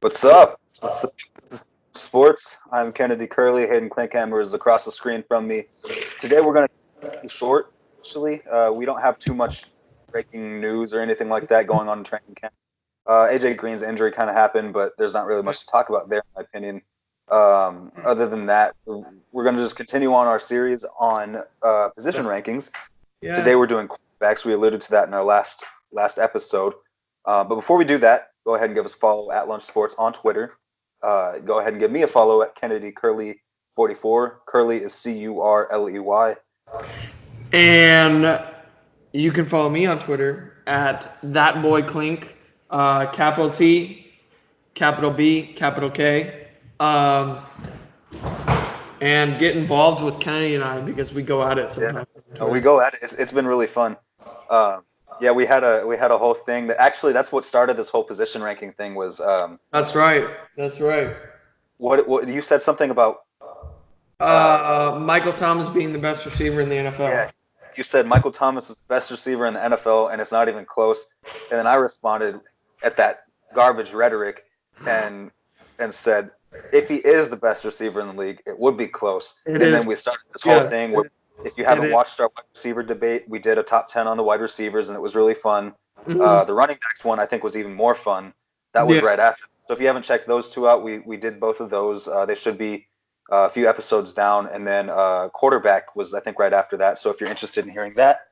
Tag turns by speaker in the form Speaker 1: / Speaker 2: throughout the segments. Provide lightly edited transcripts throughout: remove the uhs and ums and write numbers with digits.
Speaker 1: What's up? This is Sports. I'm Kennedy Curley. Hayden Klinkhammer is across the screen from me. Today we're going to keep it short, actually. We don't have too much breaking news or anything like that going on in training camp. AJ Green's injury kind of happened, but there's not really much to talk about there, in my opinion. Other than that, we're going to just continue on our series on position rankings. Yes. Today we're doing cornerbacks. We alluded to that in our last episode. But before we do that, go ahead and give us a follow at Lunch Sports on Twitter. Go ahead and give me a follow at Kennedy Curley 44. Curley is Curley.
Speaker 2: And you can follow me on Twitter at ThatBoyClink, capital T, capital B, capital K. And get involved with Kennedy and I because we go at it sometimes.
Speaker 1: Yeah. We go at it. It's been really fun. Yeah, we had a whole thing that actually that's what started this whole position ranking thing was.
Speaker 2: That's right.
Speaker 1: What you said something about?
Speaker 2: Michael Thomas being the best receiver in the NFL.
Speaker 1: Yeah, you said Michael Thomas is the best receiver in the NFL, and it's not even close. And then I responded at that garbage rhetoric, and said, if he is the best receiver in the league, it would be close. Then we started this whole thing where. If you haven't watched our wide receiver debate, we did a top 10 on the wide receivers, and it was really fun. Mm-hmm. The running backs one, I think, was even more fun. That was right after. So if you haven't checked those two out, we did both of those. They should be a few episodes down. And then quarterback was, I think, right after that. So if you're interested in hearing that,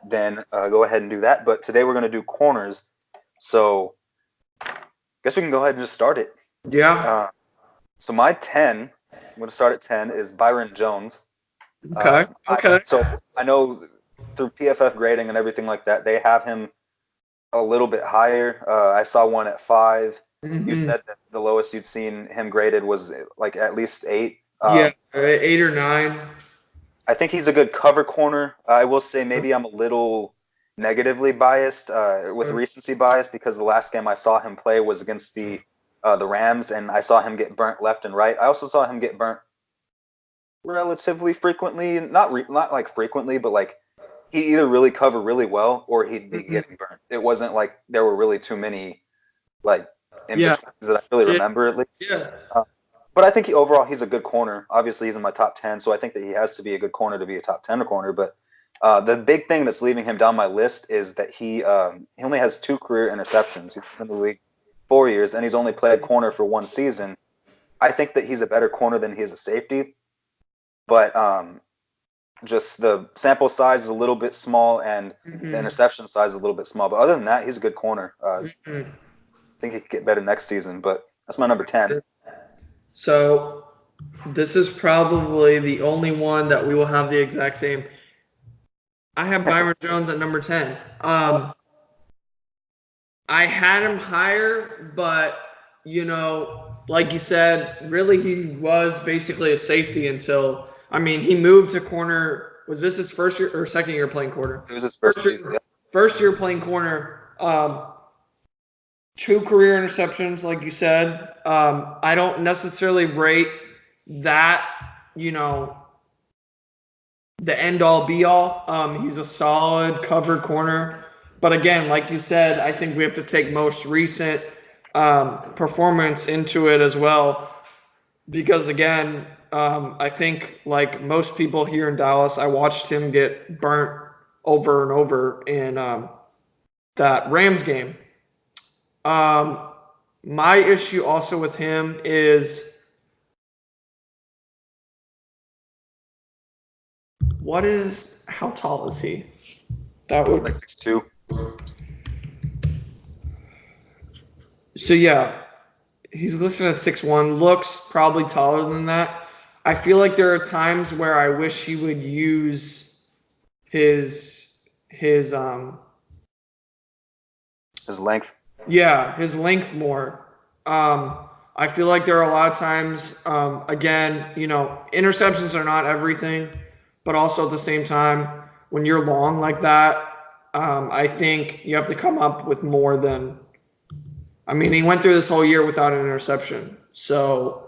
Speaker 1: then go ahead and do that. But today we're going to do corners. So I guess we can go ahead and just start it.
Speaker 2: Yeah.
Speaker 1: So my 10, I'm going to start at 10, is Byron Jones.
Speaker 2: Okay.
Speaker 1: So I know through PFF grading and everything like that, they have him a little bit higher. I saw one at 5. Mm-hmm. You said that the lowest you'd seen him graded was like at least 8.
Speaker 2: 8 or 9.
Speaker 1: I think he's a good cover corner. I will say maybe I'm a little negatively biased with recency bias because the last game I saw him play was against the Rams, and I saw him get burnt left and right. I also saw him get burnt relatively frequently, not like frequently, but like he either really cover really well or he'd be getting burnt. It wasn't like there were really too many like in-betweens that I really remember at least.
Speaker 2: Yeah.
Speaker 1: But I think overall he's a good corner. Obviously he's in my top 10, so I think that he has to be a good corner to be a top 10 corner. But the big thing that's leaving him down my list is that he only has 2 career interceptions. He's been in the league 4 years, and he's only played corner for 1 season. I think that he's a better corner than he is a safety. But just the sample size is a little bit small, and the interception size is a little bit small. But other than that, he's a good corner. I think he could get better next season, but that's my number 10.
Speaker 2: So this is probably the only one that we will have the exact same. I have Byron Jones at number 10. I had him higher, but, like you said, really he was basically a safety until – he moved to corner. Was this his first year or second year playing corner?
Speaker 1: It was his first season. Yeah.
Speaker 2: First year playing corner. 2 career interceptions, like you said. I don't necessarily rate that, the end-all, be-all. He's a solid cover corner. But again, like you said, I think we have to take most recent performance into it as well. Because, again, I think, like most people here in Dallas, I watched him get burnt over and over in that Rams game. My issue also with him is how tall is he? That would
Speaker 1: like 6'2".
Speaker 2: So yeah, he's listed at 6'1", looks probably taller than that. I feel like there are times where I wish he would use his
Speaker 1: length.
Speaker 2: Yeah, his length more. I feel like there are a lot of times, again, interceptions are not everything, but also at the same time, when you're long like that, I think you have to come up with more than. He went through this whole year without an interception, so.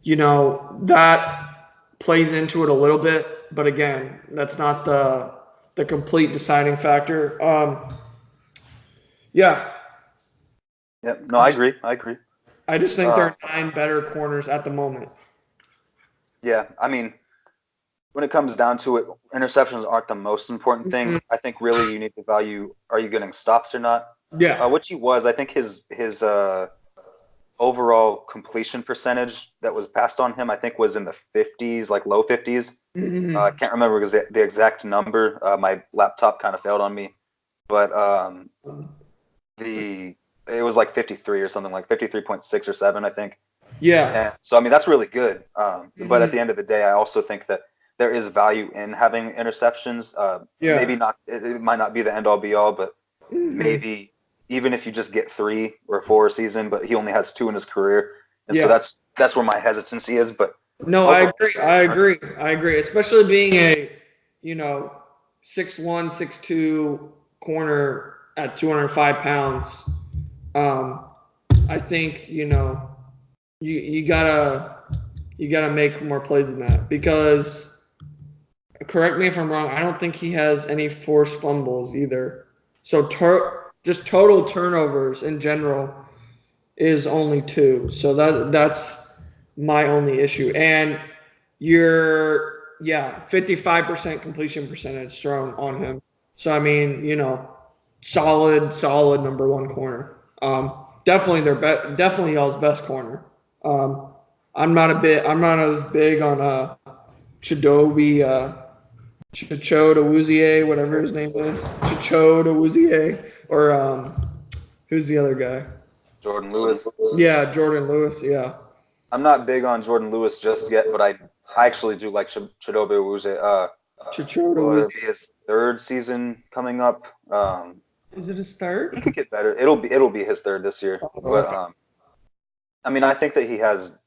Speaker 2: That plays into it a little bit, but again, that's not the complete deciding factor. Yeah.
Speaker 1: Yep. No, I agree.
Speaker 2: I just think there are 9 better corners at the moment.
Speaker 1: Yeah, I mean, when it comes down to it, interceptions aren't the most important thing.
Speaker 2: Mm-hmm.
Speaker 1: I think really you need to value, are you getting stops or not?
Speaker 2: Yeah.
Speaker 1: Which he was. I think his overall completion percentage that was passed on him, I think, was in the 50s, like low 50s.
Speaker 2: Mm-hmm.
Speaker 1: I can't remember the exact number. My laptop kind of failed on me, but it was like 53 or something, like 53.6 or 7, I think.
Speaker 2: Yeah.
Speaker 1: And so, I mean, that's really good. But at
Speaker 2: Mm-hmm.
Speaker 1: the end of the day, I also think that there is value in having interceptions.
Speaker 2: Yeah.
Speaker 1: Maybe not, it might not be the end all be all, but
Speaker 2: Mm-hmm.
Speaker 1: maybe even if you just get 3 or 4 a season, but he only has 2 in his career. And so
Speaker 2: Yeah.
Speaker 1: that's where my hesitancy is. But
Speaker 2: No, I
Speaker 1: overall,
Speaker 2: agree. I agree. Especially being a, 6'1", 6'2" corner at 205 pounds. I think, you gotta make more plays than that because, correct me if I'm wrong, I don't think he has any forced fumbles either. So just total turnovers in general is only 2. So that's my only issue. And you're 55% completion percentage thrown on him. So I mean, solid number 1 corner. Definitely definitely y'all's best corner. I'm not as big on Chidobe Chichoda Awuzie, whatever his name is. Chichoda Awuzie, or who's the other guy?
Speaker 1: Jordan Lewis.
Speaker 2: Yeah, Jordan Lewis, yeah.
Speaker 1: I'm not big on Jordan Lewis just yet, but I actually do like Chidobe Awuzie.
Speaker 2: Chichoda
Speaker 1: Will
Speaker 2: Awuzie.
Speaker 1: be his 3rd season coming up.
Speaker 2: Is it his
Speaker 1: He
Speaker 2: 3rd?
Speaker 1: could get better. It'll be his 3rd this year. But I mean, I think that he has.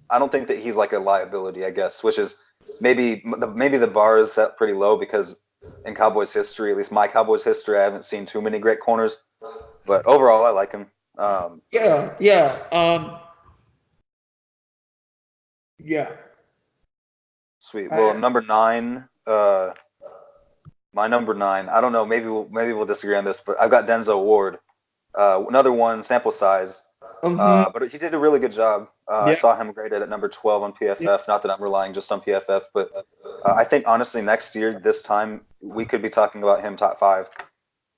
Speaker 1: I don't think that he's like a liability, I guess, which is maybe the bar is set pretty low because in Cowboys history, at least my Cowboys history, I haven't seen too many great corners. But overall, I like him.
Speaker 2: Yeah. Yeah.
Speaker 1: Sweet. Well, number 9. My number 9. I don't know. Maybe we'll disagree on this, but I've got Denzel Ward. Another one, sample size. But he did a really good job. I
Speaker 2: Yeah.
Speaker 1: saw him graded at number 12 on PFF. Not that I'm relying just on PFF, but I think honestly next year, this time, we could be talking about him top 5.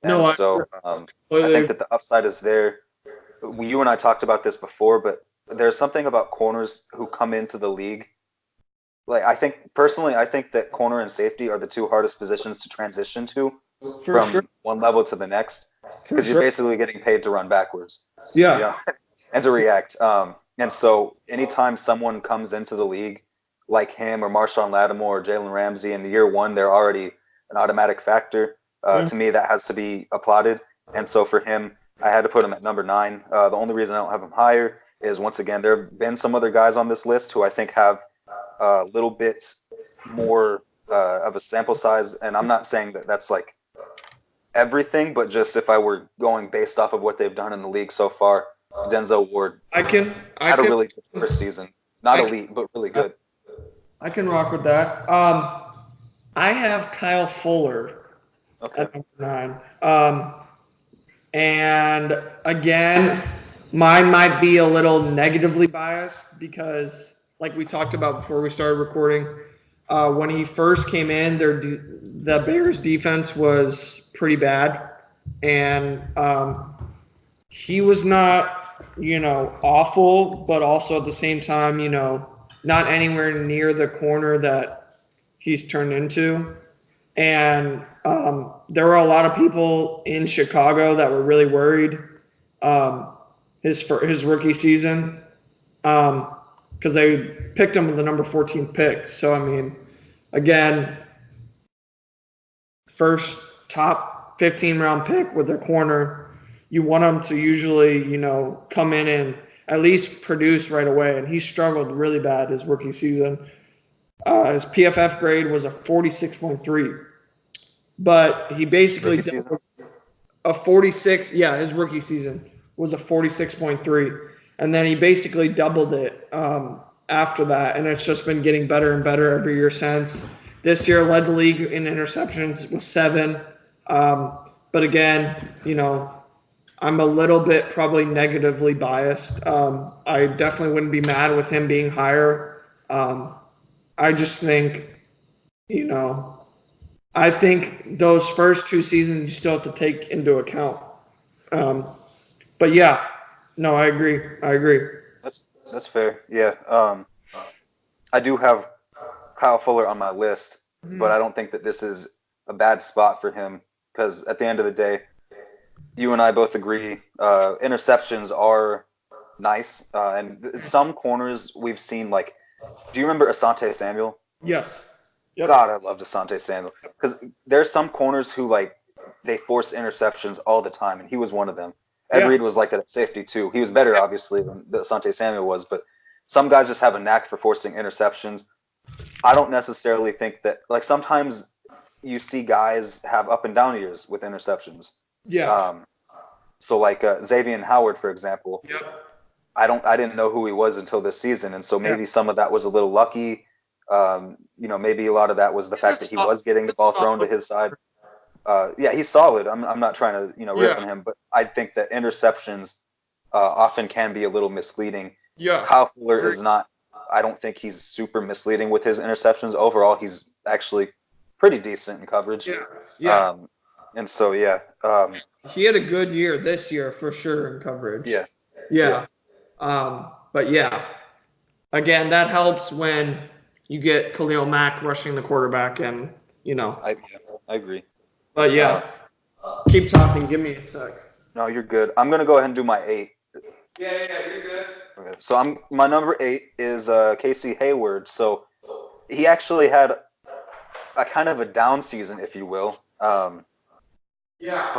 Speaker 1: And
Speaker 2: No,
Speaker 1: so I think that the upside is there. You and I talked about this before, but there's something about corners who come into the league. Like I think that corner and safety are the 2 hardest positions to transition to
Speaker 2: for
Speaker 1: from
Speaker 2: sure.
Speaker 1: one level to the next
Speaker 2: For
Speaker 1: because you're
Speaker 2: sure.
Speaker 1: basically getting paid to run backwards.
Speaker 2: Yeah.
Speaker 1: Yeah. And to react. And so anytime someone comes into the league like him or Marshawn Lattimore or Jalen Ramsey in year 1, they're already an automatic factor. To me, that has to be applauded. And so for him, I had to put him at number 9. The only reason I don't have him higher is, once again, there have been some other guys on this list who I think have a little bit more of a sample size. And I'm not saying that that's like everything, but just if I were going based off of what they've done in the league so far, Denzel Ward had a really good first season. Not elite, but really good.
Speaker 2: I can rock with that. I have Kyle Fuller at number 9. And again, mine might be a little negatively biased because, like we talked about before we started recording, when he first came in, the Bears defense was pretty bad. And he was not, awful, but also at the same time, not anywhere near the corner that he's turned into. And there were a lot of people in Chicago that were really worried his rookie season because they picked him with the number 14th pick. So, I mean, again, first top 15 round pick with a corner, you want him to usually, come in and at least produce right away. And he struggled really bad his rookie season. His PFF grade was a 46.3. But he basically a 46. Yeah, his rookie season was a 46.3, and then he basically doubled it after that, and it's just been getting better and better every year since. This year led the league in interceptions with 7. But again, I'm a little bit probably negatively biased. I definitely wouldn't be mad with him being higher. I just think, I think those first 2 seasons you still have to take into account. But yeah, no, I agree.
Speaker 1: That's fair. Yeah. I do have Kyle Fuller on my list, but I don't think that this is a bad spot for him because at the end of the day, you and I both agree interceptions are nice. And some corners we've seen, like, do you remember Asante Samuel?
Speaker 2: Yes. Yep.
Speaker 1: God, I loved Asante Samuel because there's some corners who they force interceptions all the time, and he was one of them. Ed Reed was like that at safety too. He was better, obviously, than Asante Samuel was, but some guys just have a knack for forcing interceptions. I don't necessarily think that, like, sometimes you see guys have up and down years with interceptions.
Speaker 2: Yeah.
Speaker 1: So like Xavier Howard, for example.
Speaker 2: Yep.
Speaker 1: I didn't know who he was until this season, and so maybe some of that was a little lucky. Maybe a lot of that was the fact that he was getting the ball thrown to his side. Yeah, he's solid. I'm not trying to rip on him, but I think that interceptions often can be a little misleading.
Speaker 2: Yeah.
Speaker 1: Kyle Fuller is not. I don't think he's super misleading with his interceptions. Overall, he's actually pretty decent in coverage.
Speaker 2: Yeah.
Speaker 1: And so
Speaker 2: he had a good year this year for sure in coverage.
Speaker 1: Yeah.
Speaker 2: But yeah, again, that helps when you get Khalil Mack rushing the quarterback, and
Speaker 1: I agree.
Speaker 2: But yeah, keep talking. Give me a sec.
Speaker 1: No, you're good. I'm gonna go ahead and do my 8.
Speaker 2: Yeah, you're good.
Speaker 1: Okay. So my number 8 is Casey Hayward. So he actually had a kind of a down season, if you will. But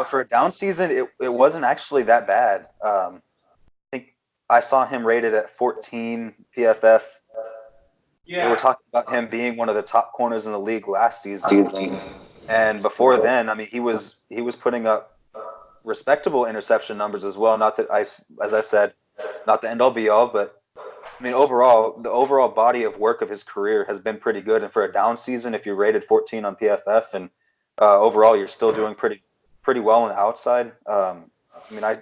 Speaker 1: for a down season, it wasn't actually that bad. I think I saw him rated at 14 PFF. Yeah. We were talking about him being one of the top corners in the league last season. And before then, I mean, he was putting up respectable interception numbers as well. Not that as I said, not the end all be all, but I mean, overall, the overall body of work of his career has been pretty good. And for a down season, if you're rated 14 on PFF, and overall you're still doing pretty well on the outside. I mean, I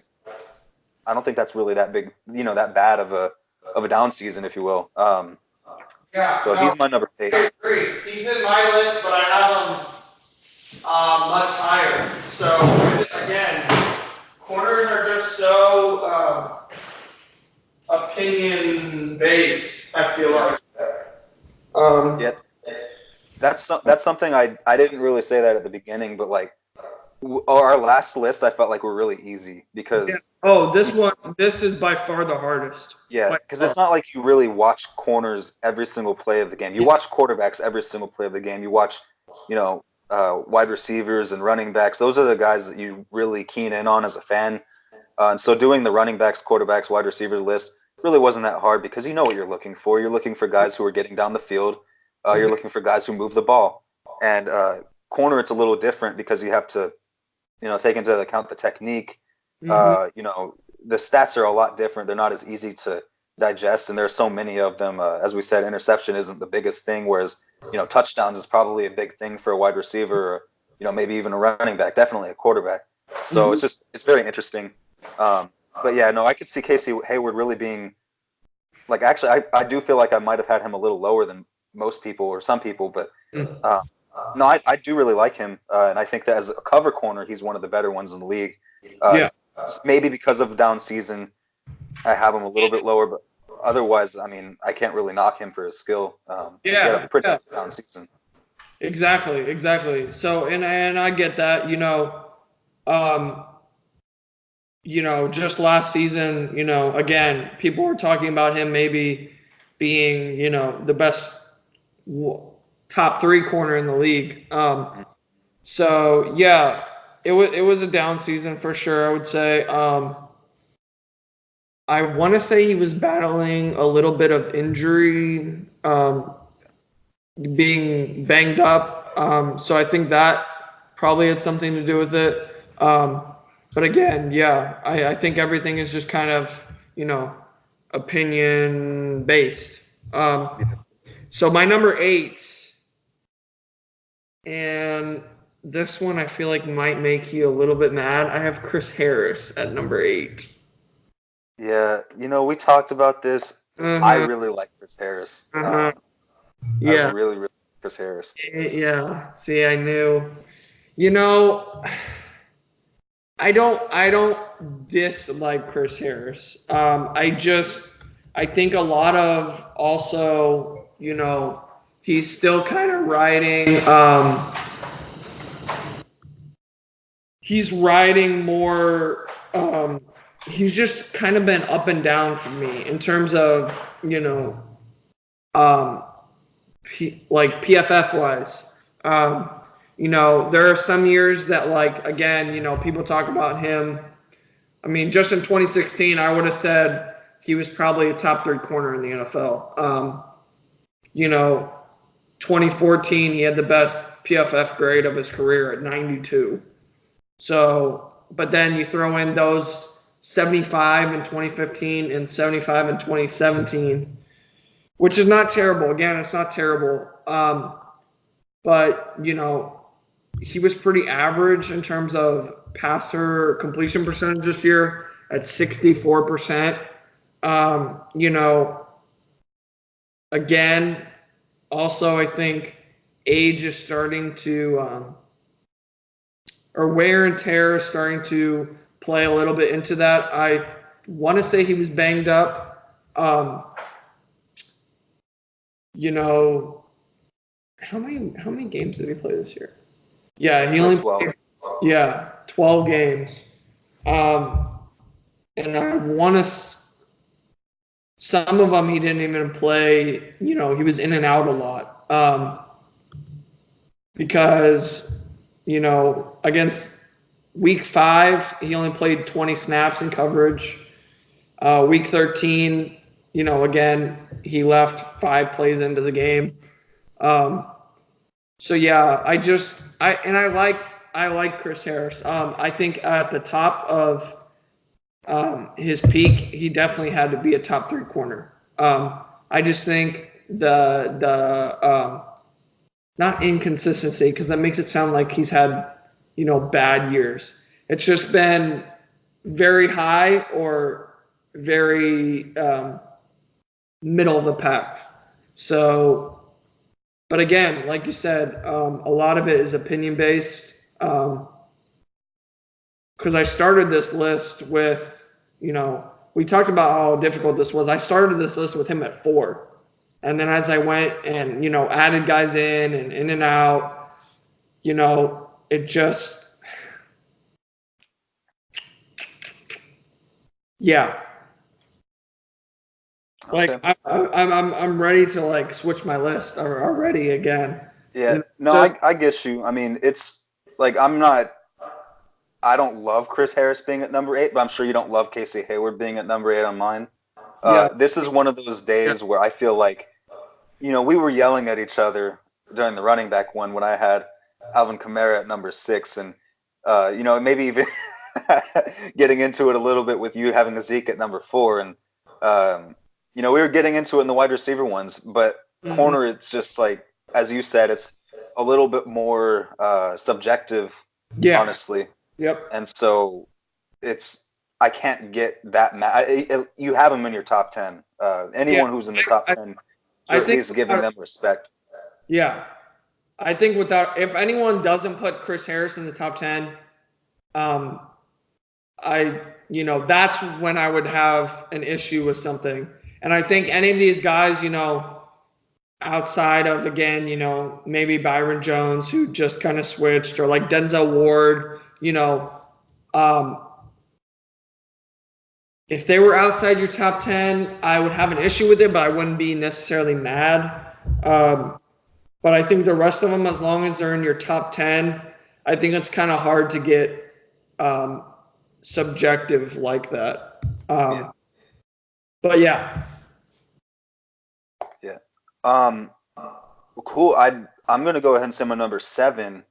Speaker 1: don't think that's really that big, that bad of a down season, if you will. So he's my number 8.
Speaker 2: I agree. He's in my list, but I have him much higher. So again, corners are just so opinion based. I feel like.
Speaker 1: Yeah, that's something I didn't really say that at the beginning, but like our last list, I felt like were really easy because.
Speaker 2: Yeah. This is by far the hardest.
Speaker 1: Yeah, because it's not like you really watch corners every single play of the game. You watch quarterbacks every single play of the game. You watch, wide receivers and running backs. Those are the guys that you really keen in on as a fan. And so doing the running backs, quarterbacks, wide receivers list really wasn't that hard because you know what you're looking for. You're looking for guys who are getting down the field. You're looking for guys who move the ball. And corner, it's a little different because you have to, take into account the technique. The stats are a lot different. They're not as easy to digest, and there are so many of them. As we said, interception isn't the biggest thing, whereas touchdowns is probably a big thing for a wide receiver, or maybe even a running back, definitely a quarterback. So it's very interesting. But yeah, no, I could see Casey Hayward really being like, actually, I do feel like I might have had him a little lower than most people or some people, but no, I do really like him, and I think that as a cover corner, he's one of the better ones in the league. Maybe because of down season, I have him a little bit lower, but otherwise, I mean, I can't really knock him for his skill. He had a pretty down season.
Speaker 2: Exactly. So, and I get that, just last season, again, people were talking about him maybe being, the best top 3 corner in the league. So yeah, it was a down season for sure, I would say. I want to say he was battling a little bit of injury, being banged up. So I think that probably had something to do with it. But again, yeah, I think everything is just kind of, opinion based. So my number 8, and this one I feel like might make you a little bit mad. I have Chris Harris at number 8.
Speaker 1: Yeah, we talked about this. I
Speaker 2: Uh-huh.
Speaker 1: really like Chris Harris.
Speaker 2: Uh-huh.
Speaker 1: I
Speaker 2: Yeah.
Speaker 1: really, really like Chris Harris.
Speaker 2: Yeah. See, I knew. You know, I don't dislike Chris Harris. I think a lot of also, he's still kind of riding he's riding more he's just kind of been up and down for me in terms of, um like PFF wise. There are some years that, like, again, people talk about him. I mean, just in 2016, I would have said he was probably a top 3 corner in the NFL. You know, 2014, he had the best PFF grade of his career at 92. So, but then you throw in those 75 in 2015 and 75 in 2017, which is not terrible. Again, it's not terrible. But, he was pretty average in terms of passer completion percentage this year at 64%. Again, also, I think age is starting to, or wear and tear is starting to play a little bit into that. I want to say he was banged up. How many games did he play this year? Yeah, he
Speaker 1: Like
Speaker 2: only
Speaker 1: 12.
Speaker 2: played, 12 games. And I want to. Some of them he didn't even play. He was in and out a lot. Because against week 5, he only played 20 snaps in coverage. Week 13, again, he left 5 plays into the game. So yeah, I like Chris Harris. I think at the top of his peak, he definitely had to be a top 3 corner. I just think the not inconsistency, because that makes it sound like he's had bad years. It's just been very high or very middle of the pack. So. But again, like you said, a lot of it is opinion based. Because I started this list with, we talked about how difficult this was. I started this list with him at 4. And then as I went and, added guys in and out, it just, yeah. Like
Speaker 1: Okay.
Speaker 2: I'm ready to, like, switch my list already again.
Speaker 1: Yeah. No,
Speaker 2: Just
Speaker 1: I get you. I mean, it's like I don't love Chris Harris being at number 8, but I'm sure you don't love Casey Hayward being at number 8 on mine.
Speaker 2: yeah.
Speaker 1: This is one of those days where I feel like, we were yelling at each other during the running back one when I had Alvin Kamara at number 6, and maybe even getting into it a little bit with you having Zeke at number 4, and we were getting into it in the wide receiver ones, but
Speaker 2: Mhm.
Speaker 1: corner, it's just like, as you said, it's a little bit more subjective,
Speaker 2: Yeah.
Speaker 1: honestly.
Speaker 2: Yep.
Speaker 1: And so I can't get that mad. You have them in your top 10.
Speaker 2: Yeah.
Speaker 1: Anyone who's in the top 10,
Speaker 2: I
Speaker 1: you're at
Speaker 2: think
Speaker 1: least giving them respect.
Speaker 2: yeah. I think if anyone doesn't put Chris Harris in the top 10, um, that's when I would have an issue with something. And I think any of these guys, outside of, again, maybe Byron Jones, who just kind of switched, or like Denzel Ward, um, if they were outside your top 10, I would have an issue with it, but I wouldn't be necessarily mad. But I think the rest of them, as long as they're in your top 10, I think it's kind of hard to get subjective like that.
Speaker 1: Yeah.
Speaker 2: But yeah.
Speaker 1: Yeah. Well, cool. I'm gonna go ahead and say my number 7.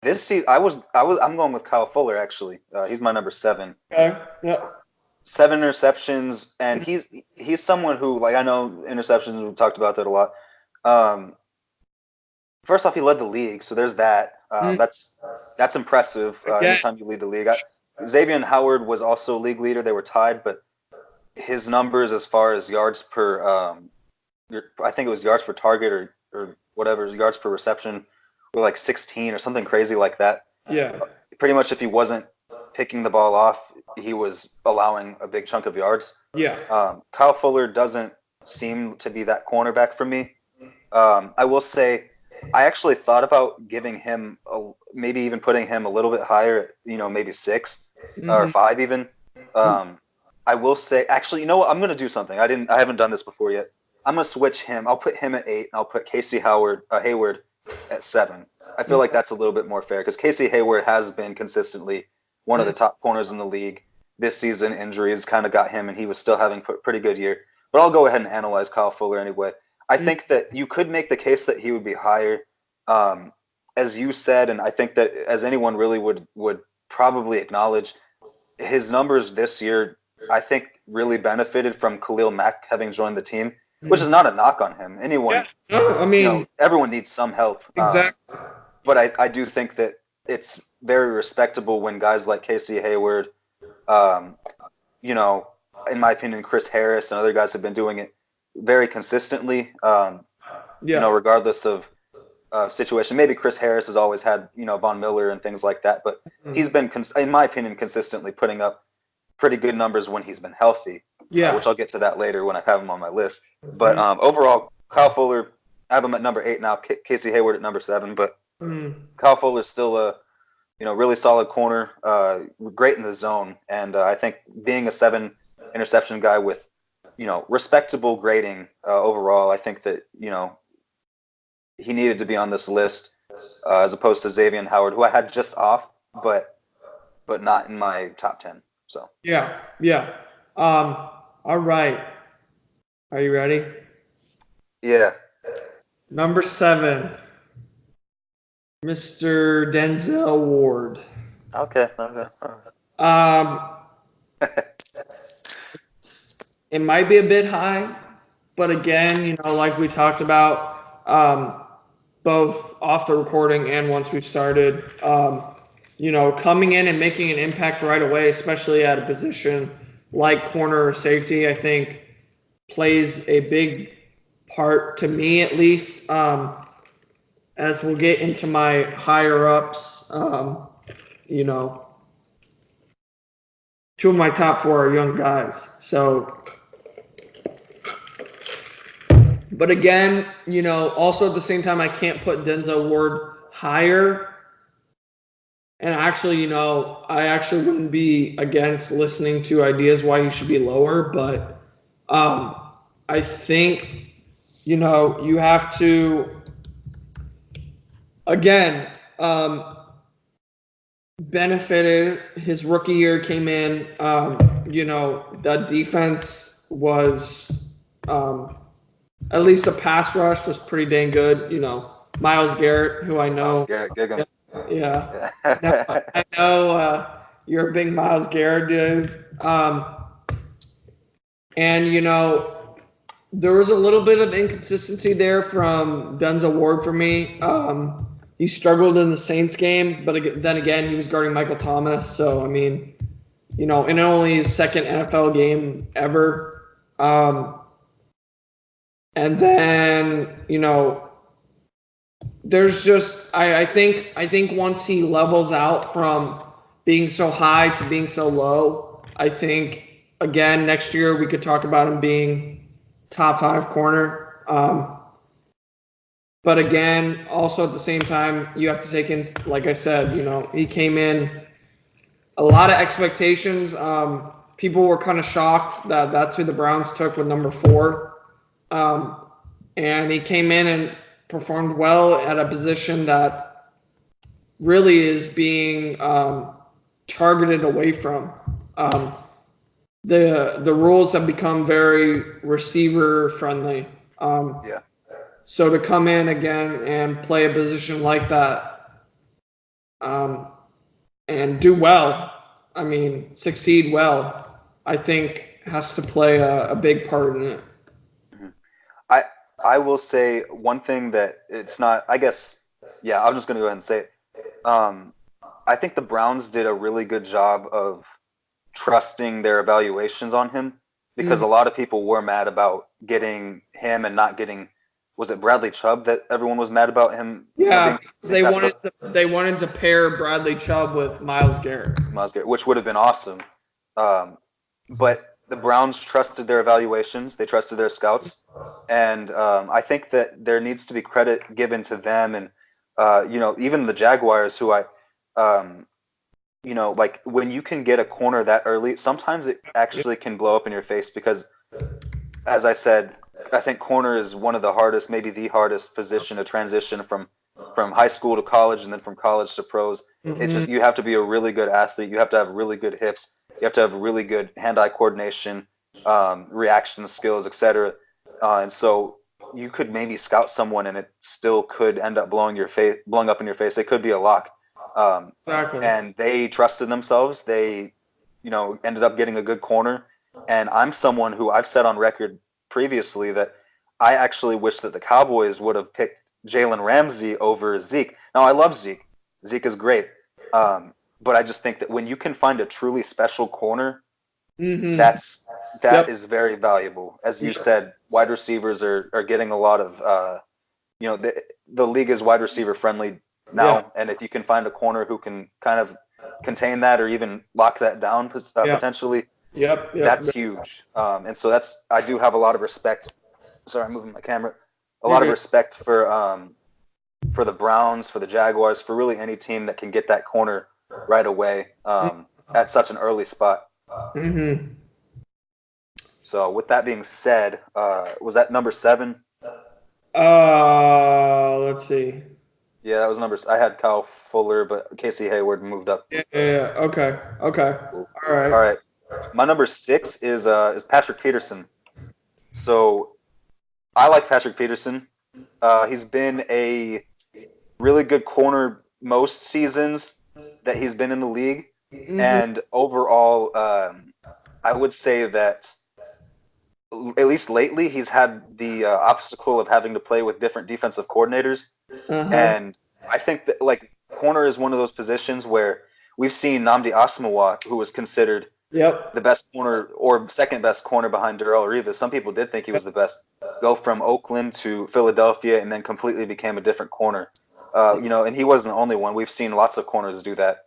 Speaker 1: This season, I'm going with Kyle Fuller, actually. He's my number 7.
Speaker 2: Okay. Yeah.
Speaker 1: 7 interceptions, and he's someone who, like, I know interceptions, we've talked about that a lot. first off, he led the league, so there's that. That's impressive. Anytime you lead the league, Xavier Howard was also league leader. They were tied, but his numbers as far as yards per, I think it was yards per target or whatever, yards per reception, were like 16 or something crazy like that.
Speaker 2: Yeah.
Speaker 1: Pretty much, if he wasn't picking the ball off, he was allowing a big chunk of yards.
Speaker 2: Yeah.
Speaker 1: Kyle Fuller doesn't seem to be that cornerback for me. I will say, I actually thought about giving him maybe even putting him a little bit higher, maybe 6 or 5 even. I will say, actually, you know what? I'm going to do something. I haven't done this before yet. I'm going to switch him. I'll put him at 8, and I'll put Casey Hayward at 7. I feel like that's a little bit more fair because Casey Hayward has been consistently one of the top corners in the league. This season, injuries kind of got him, and he was still having a pretty good year. But I'll go ahead and analyze Kyle Fuller anyway. I think that you could make the case that he would be higher, as you said, and I think that as anyone really would probably acknowledge, his numbers this year, I think, really benefited from Khalil Mack having joined the team, which is not a knock on him. Anyone, everyone needs some help.
Speaker 2: Exactly.
Speaker 1: But I do think that it's very respectable when guys like Casey Hayward, in my opinion, Chris Harris and other guys have been doing it very consistently, regardless of situation. Maybe Chris Harris has always had, Von Miller and things like that, but he's been, in my opinion, consistently putting up pretty good numbers when he's been healthy, which I'll get to that later when I have him on my list. But overall, Kyle Fuller, I have him at number 8 now, Casey Hayward at number 7, but Kyle Fuller is still a really solid corner, great in the zone, and I think being a 7 interception guy with respectable grading overall, I think that he needed to be on this list as opposed to Xavier Howard, who I had just off, but not in my top 10. So
Speaker 2: yeah. All right. Are you ready?
Speaker 1: Yeah.
Speaker 2: Number 7, Mr. Denzel Ward.
Speaker 1: Okay.
Speaker 2: It might be a bit high, but again, like we talked about, both off the recording and once we started, coming in and making an impact right away, especially at a position like corner or safety, I think plays a big part to me, at least. As we'll get into my higher ups, 2 of my top 4 are young guys. So, but again, also at the same time, I can't put Denzel Ward higher. And actually, I actually wouldn't be against listening to ideas why he should be lower. But I think, you have to, again, benefited his rookie year, came in, the defense was, at least the pass rush was pretty dang good. Myles Garrett, who I know.
Speaker 1: Myles Garrett, gig him.
Speaker 2: Yeah. I know you're a big Myles Garrett dude. And, there was a little bit of inconsistency there from Denzel Ward for me. He struggled in the Saints game, but then again, he was guarding Michael Thomas. So, in only his second NFL game ever. And then, there's just, I think once he levels out from being so high to being so low, I think, again, next year we could talk about him being top 5 corner. But again, also at the same time, you have to take in, like I said, he came in a lot of expectations. People were kind of shocked that that's who the Browns took with number 4. And he came in and performed well at a position that really is being targeted away from. The rules have become very receiver friendly. So to come in again and play a position like that, and do well, succeed well, I think has to play a big part in it.
Speaker 1: I will say one thing that it's not. I guess, yeah. I'm just gonna go ahead and say it. I think the Browns did a really good job of trusting their evaluations on him because
Speaker 2: Mm.
Speaker 1: a lot of people were mad about getting him and not getting. Was it Bradley Chubb that everyone was mad about him?
Speaker 2: Yeah,
Speaker 1: Being passed up?
Speaker 2: they wanted to pair Bradley Chubb with Myles Garrett.
Speaker 1: Which would have been awesome. Um, but the Browns trusted their evaluations, they trusted their scouts, and I think that there needs to be credit given to them, and even the Jaguars, who um, like when you can get a corner that early, sometimes it actually can blow up in your face because, as I said, I think corner is one of the hardest, maybe the hardest position to transition from high school to college and then from college to pros. It's
Speaker 2: Mm-hmm.
Speaker 1: just you have to be a really good athlete. You have to have really good hips. You have to have really good hand-eye coordination, reaction skills, etc. And so you could maybe scout someone, and it still could end up blowing up in your face. It could be a lock.
Speaker 2: Exactly.
Speaker 1: And they trusted themselves. They, ended up getting a good corner. And I'm someone who I've said on record previously that I actually wish that the Cowboys would have picked Jalen Ramsey over Zeke. Now, I love Zeke. Zeke is great. But I just think that when you can find a truly special corner,
Speaker 2: Mm-hmm.
Speaker 1: that
Speaker 2: Yep.
Speaker 1: is very valuable. As you
Speaker 2: Yep.
Speaker 1: said, wide receivers are getting a lot of the league is wide receiver friendly
Speaker 2: Yeah.
Speaker 1: now, and if you can find a corner who can kind of contain that or even lock that down
Speaker 2: Yeah.
Speaker 1: potentially,
Speaker 2: Yep. Yep.
Speaker 1: that's huge. And so I do have a lot of respect. Sorry, I'm moving my camera. A
Speaker 2: You're
Speaker 1: lot of
Speaker 2: good.
Speaker 1: respect for the Browns, for the Jaguars, for really any team that can get that corner right away at such an early spot.
Speaker 2: Mm-hmm.
Speaker 1: So with that being said, was that number 7?
Speaker 2: Let's see.
Speaker 1: Yeah, that was number. I had Kyle Fuller, but Casey Hayward moved up.
Speaker 2: Yeah. Okay. Okay.
Speaker 1: Cool.
Speaker 2: All right.
Speaker 1: All right. My number 6 is Patrick Peterson. So I like Patrick Peterson. He's been a really good corner most seasons that he's been in the league,
Speaker 2: Mm-hmm.
Speaker 1: and overall, I would say that at least lately he's had the obstacle of having to play with different defensive coordinators.
Speaker 2: Uh-huh.
Speaker 1: And I think that like corner is one of those positions where we've seen Nnamdi Asomugha, who was considered
Speaker 2: Yep.
Speaker 1: the best corner or second best corner behind Darrelle Revis. Some people did think he was the best. Go from Oakland to Philadelphia and then completely became a different corner. And he wasn't the only one. We've seen lots of corners do that.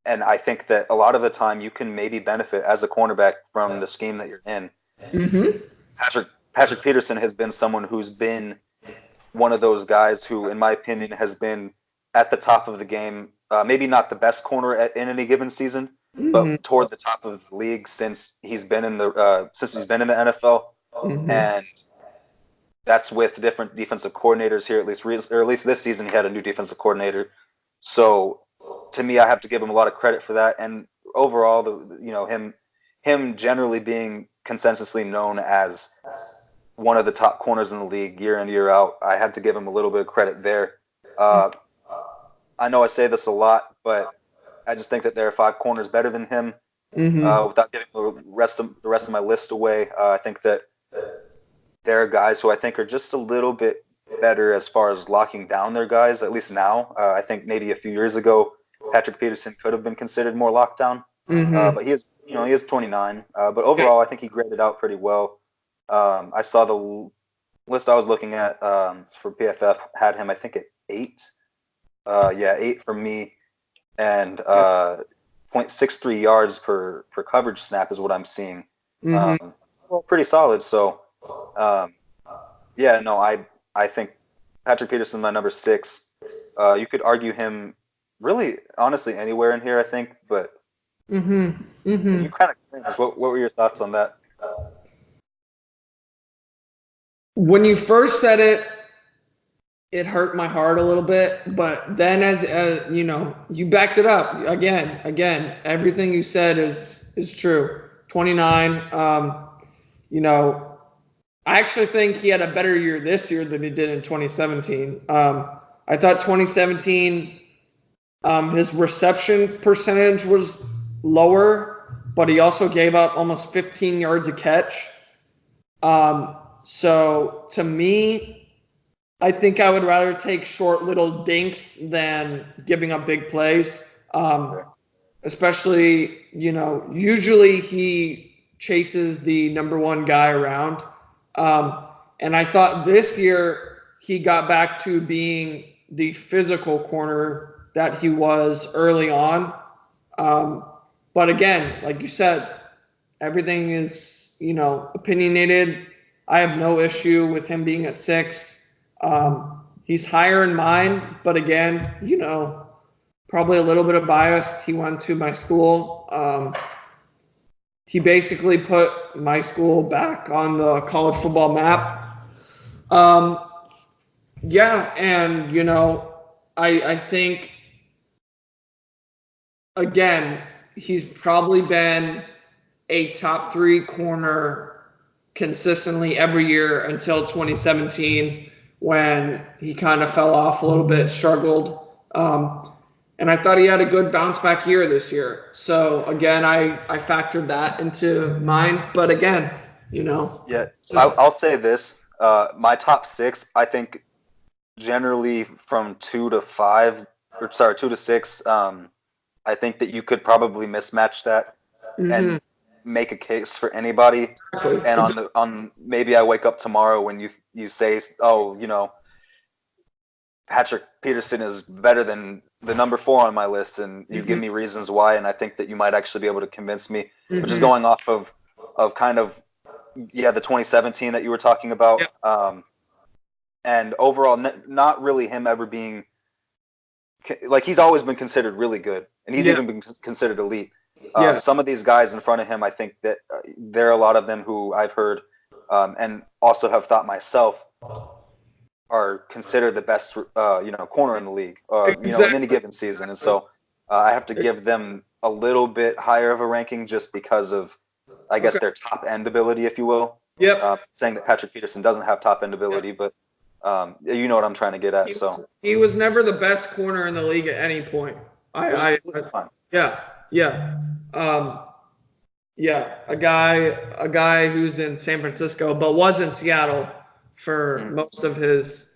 Speaker 1: And I think that a lot of the time you can maybe benefit as a cornerback from the scheme that you're in.
Speaker 2: Mm-hmm.
Speaker 1: Patrick Peterson has been someone who's been one of those guys who, in my opinion, has been at the top of the game. Maybe not the best corner in any given season,
Speaker 2: Mm-hmm.
Speaker 1: but toward the top of the league since he's been in the NFL,
Speaker 2: Mm-hmm.
Speaker 1: and that's with different defensive coordinators here. At least this season, he had a new defensive coordinator. So, to me, I have to give him a lot of credit for that. And overall, him generally being consensusly known as one of the top corners in the league year in year out, I have to give him a little bit of credit there. I know I say this a lot, but I just think that there are 5 corners better than him.
Speaker 2: Mm-hmm.
Speaker 1: Without giving the rest of my list away, I think that there are guys who I think are just a little bit better as far as locking down their guys. At least now, I think maybe a few years ago, Patrick Peterson could have been considered more lockdown.
Speaker 2: Mm-hmm.
Speaker 1: But he is 29. But overall, I think he graded out pretty well. I saw the list I was looking at for PFF had him, I think, at 8. 8 for me, and 0.63 yards per coverage snap is what I'm seeing.
Speaker 2: Mm-hmm.
Speaker 1: Well, pretty solid. So, I think Patrick Peterson, my number 6. You could argue him really, honestly, anywhere in here, I think. But
Speaker 2: Mm-hmm. Mm-hmm.
Speaker 1: you kind of cringe. What were your thoughts on that?
Speaker 2: When you first said it, it hurt my heart a little bit, but then as you backed it up again. Everything you said is true. 29. I actually think he had a better year this year than he did in 2017. I thought 2017, his reception percentage was lower, but he also gave up almost 15 yards a catch. So to me, I think I would rather take short little dinks than giving up big plays. Especially, usually he chases the number one guy around. And I thought this year he got back to being the physical corner that he was early on. But again, like you said, everything is, opinionated. I have no issue with him being at 6. He's higher in mine, but again, probably a little bit of bias. He went to my school. He basically put my school back on the college football map. Yeah, and I think again he's probably been a top 3 corner consistently every year until 2017 when he kind of fell off a little bit, struggled. And I thought he had a good bounce back year this year. So again, I factored that into mine. But again,
Speaker 1: Yeah, I'll say this. My top 6, I think generally from 2 to 5, 2 to 6, I think that you could probably mismatch that and make a case for anybody. And on maybe I wake up tomorrow when you say, oh, Patrick Peterson is better than the number 4 on my list, and you give me reasons why, and I think that you might actually be able to convince me. But just going off of kind of the 2017 that you were talking about, and overall, not really him ever being like, he's always been considered really good, and he's even been considered elite. Some of these guys in front of him, I think that there are a lot of them who I've heard and also have thought myself are considered the best, corner in the league, in any given season. And so I have to give them a little bit higher of a ranking just because of, I guess, their top end ability, if you will. Saying that Patrick Peterson doesn't have top end ability, but you know what I'm trying to get at.
Speaker 2: He was never the best corner in the league at any point. A guy who's in San Francisco, but was in Seattle for most of his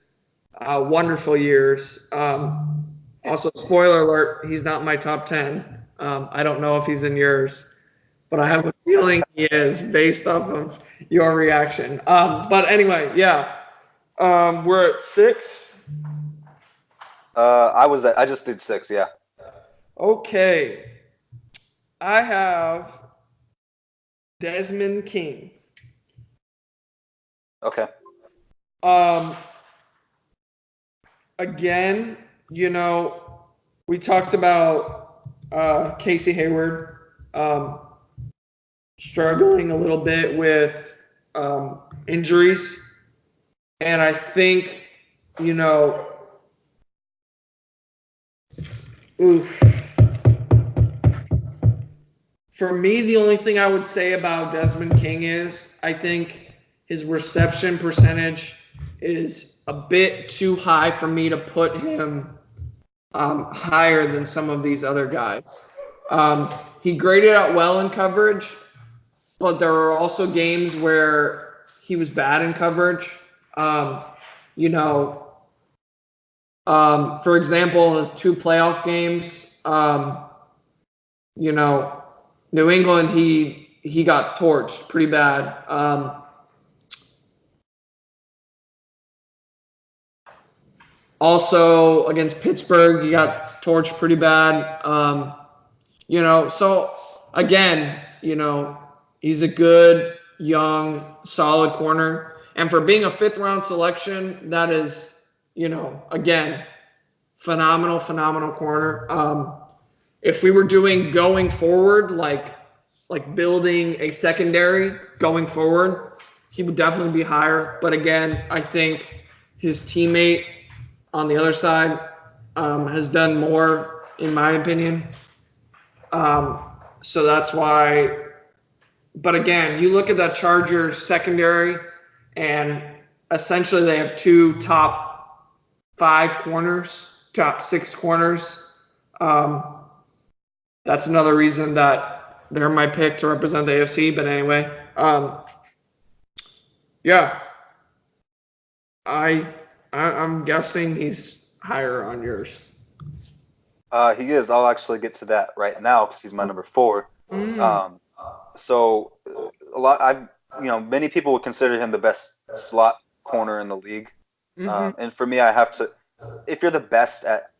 Speaker 2: wonderful years. Also, spoiler alert, he's not my top 10. I don't know if he's in yours, but I have a feeling he is based off of your reaction. But anyway, we're at 6.
Speaker 1: I just did 6, yeah.
Speaker 2: Okay. I have Desmond King.
Speaker 1: Okay.
Speaker 2: Again, we talked about Casey Hayward struggling a little bit with injuries. And I think, for me, the only thing I would say about Desmond King is I think his reception percentage is a bit too high for me to put him higher than some of these other guys. He graded out well in coverage, but there were also games where he was bad in coverage. For example, his 2 playoff games, New England, he got torched pretty bad. Also against Pittsburgh, he got torched pretty bad. So again, he's a good, young, solid corner. And for being a 5th round selection, that is, again, phenomenal corner. If we were doing going forward, like building a secondary going forward, he would definitely be higher. But again, I think his teammate on the other side has done more, in my opinion. So that's why. But again, you look at that Chargers secondary, and essentially they have 2 top 5 corners, top 6 corners. That's another reason that they're my pick to represent the AFC. But anyway, I'm guessing he's higher on yours.
Speaker 1: He is. I'll actually get to that right now because he's my number 4.
Speaker 2: Mm,
Speaker 1: Um, so many people would consider him the best slot corner in the league.
Speaker 2: mm-hmm,
Speaker 1: And for me, I have to, if you're the best at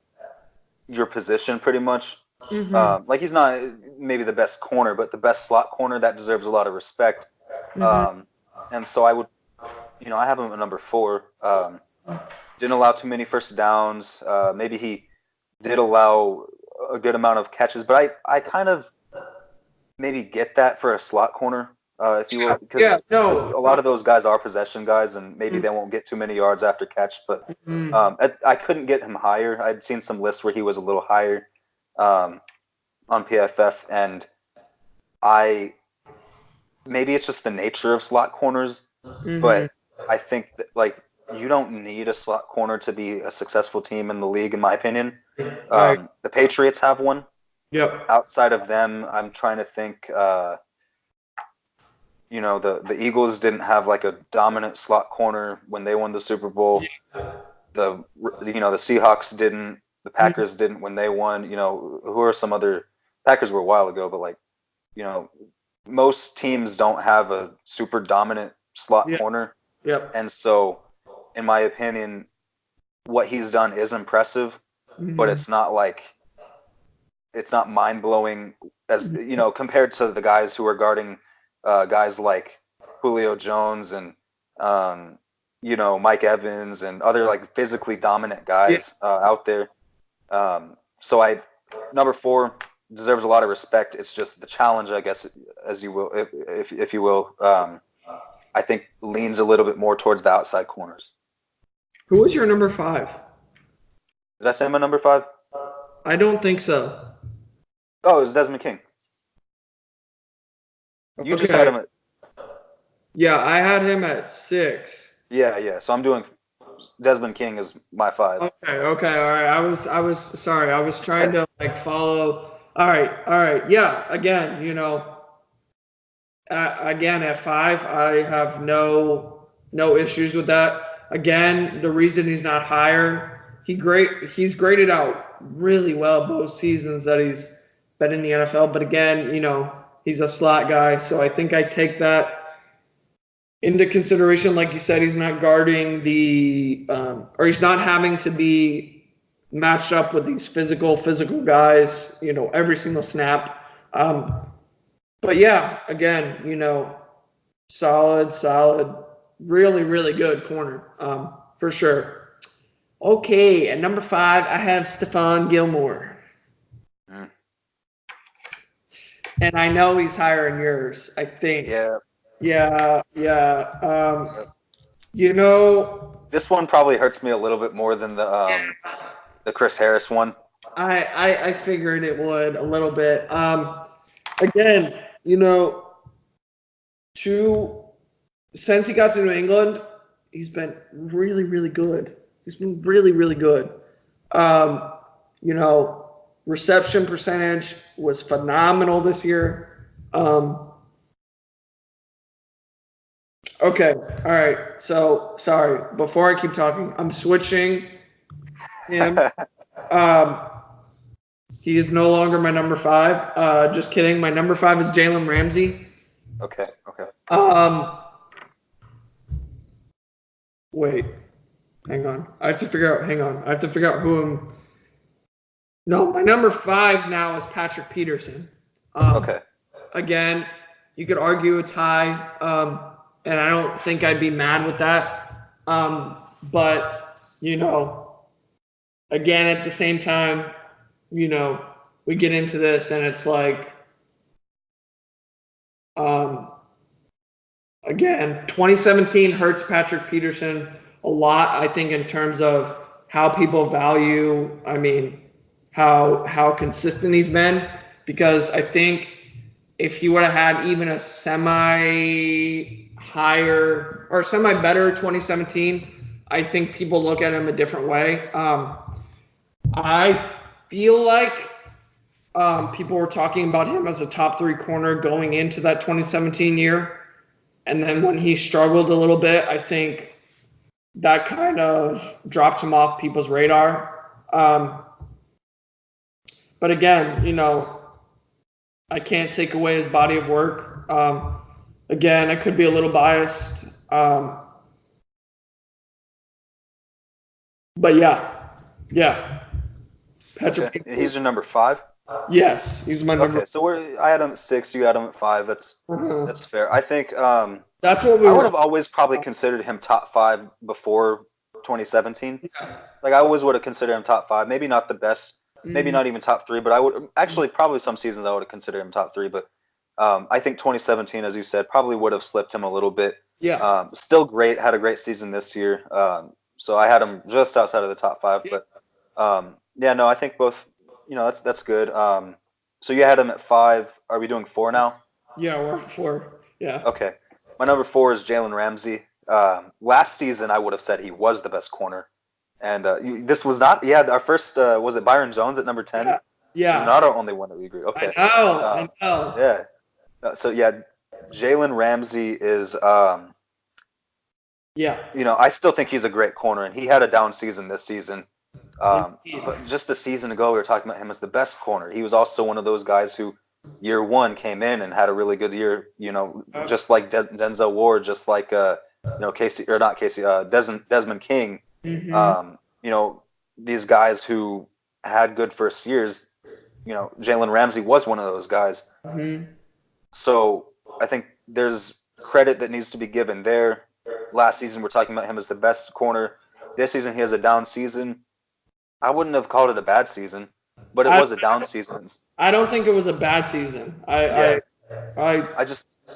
Speaker 1: your position, pretty much,
Speaker 2: mm-hmm,
Speaker 1: like he's not maybe the best corner, but the best slot corner that deserves a lot of respect.
Speaker 2: mm-hmm.
Speaker 1: Um, and so I would, I have him at number 4. Didn't allow too many first downs. Maybe he did allow a good amount of catches, but I kind of maybe get that for a slot corner, if you will, because
Speaker 2: Yeah, no.
Speaker 1: a lot of those guys are possession guys, and maybe
Speaker 2: Mm,
Speaker 1: they won't get too many yards after catch. But
Speaker 2: mm,
Speaker 1: I couldn't get him higher. I'd seen some lists where he was a little higher um, on PFF, and I maybe it's just the nature of slot corners,
Speaker 2: mm-hmm.
Speaker 1: but I think that like you don't need a slot corner to be a successful team in the league, in my opinion.
Speaker 2: I
Speaker 1: The Patriots have one.
Speaker 2: Yep.
Speaker 1: Outside of them, I'm trying to think. The Eagles didn't have like a dominant slot corner when they won the Super Bowl. The Seahawks didn't. The
Speaker 2: Mm,
Speaker 1: Packers didn't when they won. Who are some other Packers were a while ago, but like you know, most teams don't have a super dominant slot
Speaker 2: yeah.
Speaker 1: corner,
Speaker 2: Yep.
Speaker 1: and so in my opinion, what he's done is impressive, but
Speaker 2: Mm-hmm.
Speaker 1: it's not mind blowing as compared to the guys who are guarding guys like Julio Jones and Mike Evans and other like physically dominant
Speaker 2: Yeah.
Speaker 1: guys out there. So I number 4 deserves a lot of respect. It's just the challenge, I guess, as you will, if you will. I think leans a little bit more towards the outside corners.
Speaker 2: Who was your number 5?
Speaker 1: Did I say my number 5?
Speaker 2: I don't think so.
Speaker 1: Oh, it was Desmond King. You just had
Speaker 2: Okay.
Speaker 1: him at
Speaker 2: Yeah, I had him at 6.
Speaker 1: yeah. So I'm doing Desmond King is my 5.
Speaker 2: Okay, all right. I was sorry. I was trying to like follow. All right. Yeah, again at 5, I have no issues with that. Again, the reason he's not higher, he's graded out really well both seasons that he's been in the NFL. But again, he's a slot guy, so I think I take that into consideration. Like you said, he's not guarding or he's not having to be matched up with these physical guys, every single snap. But yeah, again, solid, really, really good corner, for sure. Okay, at number 5, I have Stephon Gilmore,
Speaker 1: Mm.
Speaker 2: and I know he's higher than yours. I think.
Speaker 1: Yeah.
Speaker 2: Yeah.
Speaker 1: Yep.
Speaker 2: You know,
Speaker 1: This one probably hurts me a little bit more than the Chris Harris one.
Speaker 2: I figured it would a little bit. Again, to since he got to New England, he's been really, really good. He's been really, really good. Um, you know, reception percentage was phenomenal this year. Okay, all right. So sorry. Before I keep talking, I'm switching him. Um, he is no longer my number 5. Just kidding. My number 5 is Jalen Ramsey.
Speaker 1: Okay.
Speaker 2: Um, wait, hang on. I have to figure out. Hang on. I have to figure out who I'm. No, my number 5 now is Patrick Peterson.
Speaker 1: Okay.
Speaker 2: Again, you could argue a tie, and I don't think I'd be mad with that. But again, at the same time, we get into this and it's like, again, 2017 hurts Patrick Peterson a lot, I think, in terms of how people value, how consistent he's been, because I think if he would have had even a semi higher or semi better 2017, I think people look at him a different way. I feel like people were talking about him as a top 3 corner going into that 2017 year. And then when he struggled a little bit, I think that kind of dropped him off people's radar. But again, I can't take away his body of work. Again, I could be a little biased. But yeah.
Speaker 1: Okay. He's your number 5?
Speaker 2: Yes, he's my number.
Speaker 1: Okay, so I had him at 6. You had him at 5. That's fair. I think
Speaker 2: that's what
Speaker 1: I would have always probably considered him top 5 before 2017.
Speaker 2: Yeah.
Speaker 1: Like I always would have considered him top 5. Maybe not the best. Maybe not even top 3. But I would actually probably some seasons I would have considered him top 3. But I think 2017, as you said, probably would have slipped him a little bit.
Speaker 2: Yeah.
Speaker 1: Still great. Had a great season this year. So I had him just outside of the top 5.
Speaker 2: Yeah.
Speaker 1: But yeah, no, I think both. That's good. So you had him at 5. Are we doing 4 now?
Speaker 2: Yeah, we're at 4. Yeah.
Speaker 1: Okay. My number 4 is Jalen Ramsey. Last season, I would have said he was the best corner. And this was not. Yeah, our first was it Byron Jones at number 10?
Speaker 2: Yeah.
Speaker 1: He's not our only one that we agree. Okay.
Speaker 2: I know.
Speaker 1: Yeah. So yeah, Jalen Ramsey is.
Speaker 2: Yeah.
Speaker 1: I still think he's a great corner, and he had a down season this season. But just a season ago, we were talking about him as the best corner. He was also one of those guys who, year 1, came in and had a really good year. Just like Denzel Ward, just like Casey or not Casey, Desmond King. These guys who had good first years. Jalen Ramsey was one of those guys. So I think there's credit that needs to be given there. Last season, we're talking about him as the best corner. This season, he has a down season. I wouldn't have called it a bad season, but it was a down season.
Speaker 2: I don't think it was a bad season.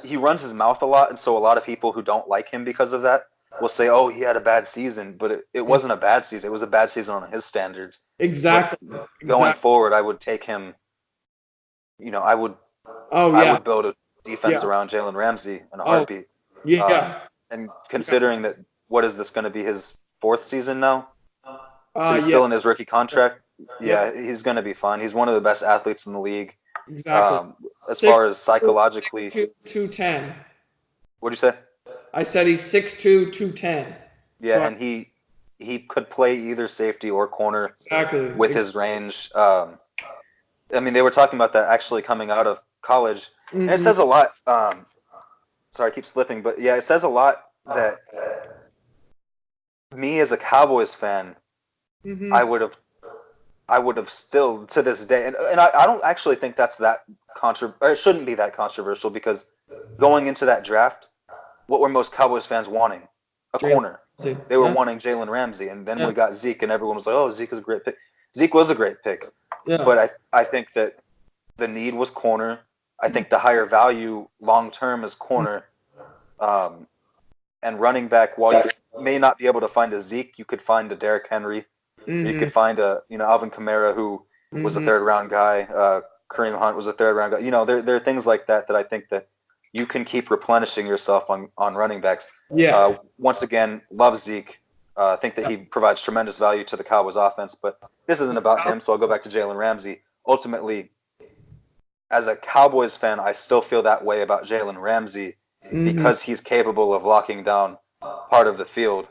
Speaker 1: He runs his mouth a lot, and so a lot of people who don't like him because of that will say, "Oh, he had a bad season," but it wasn't a bad season. It was a bad season on his standards.
Speaker 2: Exactly.
Speaker 1: Going forward, I would take him. I would build a defense around Jalen Ramsey in a heartbeat. And considering that, what is this going to be, his 4th season now? So he's still in his rookie contract. Yeah, he's going to be fine. He's one of the best athletes in the league.
Speaker 2: Exactly.
Speaker 1: As far as psychologically.
Speaker 2: 210.
Speaker 1: What'd you say?
Speaker 2: I said he's 6'2", 210.
Speaker 1: Yeah, and he could play either safety or corner with his range. They were talking about that actually coming out of college. And it says a lot. Sorry, I keep slipping. But, yeah, it says a lot that me as a Cowboys fan, I would have still, to this day, and I don't actually think that's that it shouldn't be that controversial, because going into that draft, what were most Cowboys fans wanting? A corner. They were wanting Jalen Ramsey, and then we got Zeke, and everyone was like, "Oh, Zeke is a great pick." Zeke was a great pick, but I think that the need was corner. I think the higher value long term is corner, and running back. While you may not be able to find a Zeke, you could find a Derrick Henry. You could find a Alvin Kamara, who was a 3rd round guy. Kareem Hunt was a 3rd round guy. There are things like that I think that you can keep replenishing yourself on running backs.
Speaker 2: Yeah.
Speaker 1: Once again, love Zeke. I think that he provides tremendous value to the Cowboys offense, but this isn't about him, so I'll go back to Jalen Ramsey. Ultimately, as a Cowboys fan, I still feel that way about Jalen Ramsey because he's capable of locking down part of the field.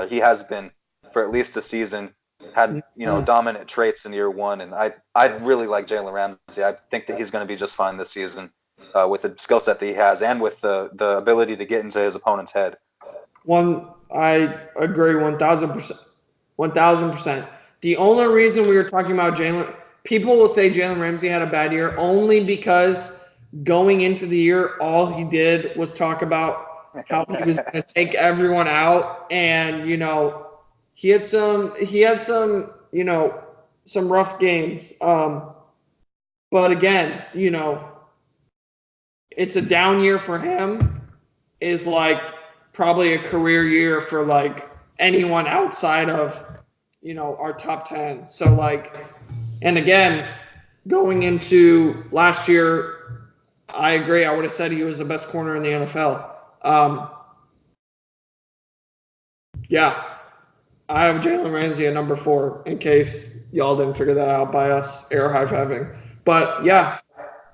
Speaker 1: He has been for at least a season. Had dominant traits in year 1, and I really like Jalen Ramsey. I think that he's going to be just fine this season with the skill set that he has and with the ability to get into his opponent's head.
Speaker 2: I agree 1,000%. 1,000%. The only reason we were talking about Jalen, people will say Jalen Ramsey had a bad year only because going into the year, all he did was talk about how he was going to take everyone out, and he had some some rough games. But again, it's a down year for him. Is like probably a career year for like anyone outside of our top 10. So and again, going into last year, I agree. I would have said he was the best corner in the NFL. I have Jalen Ramsey at number 4 in case y'all didn't figure that out by us air high-fiving. But, yeah.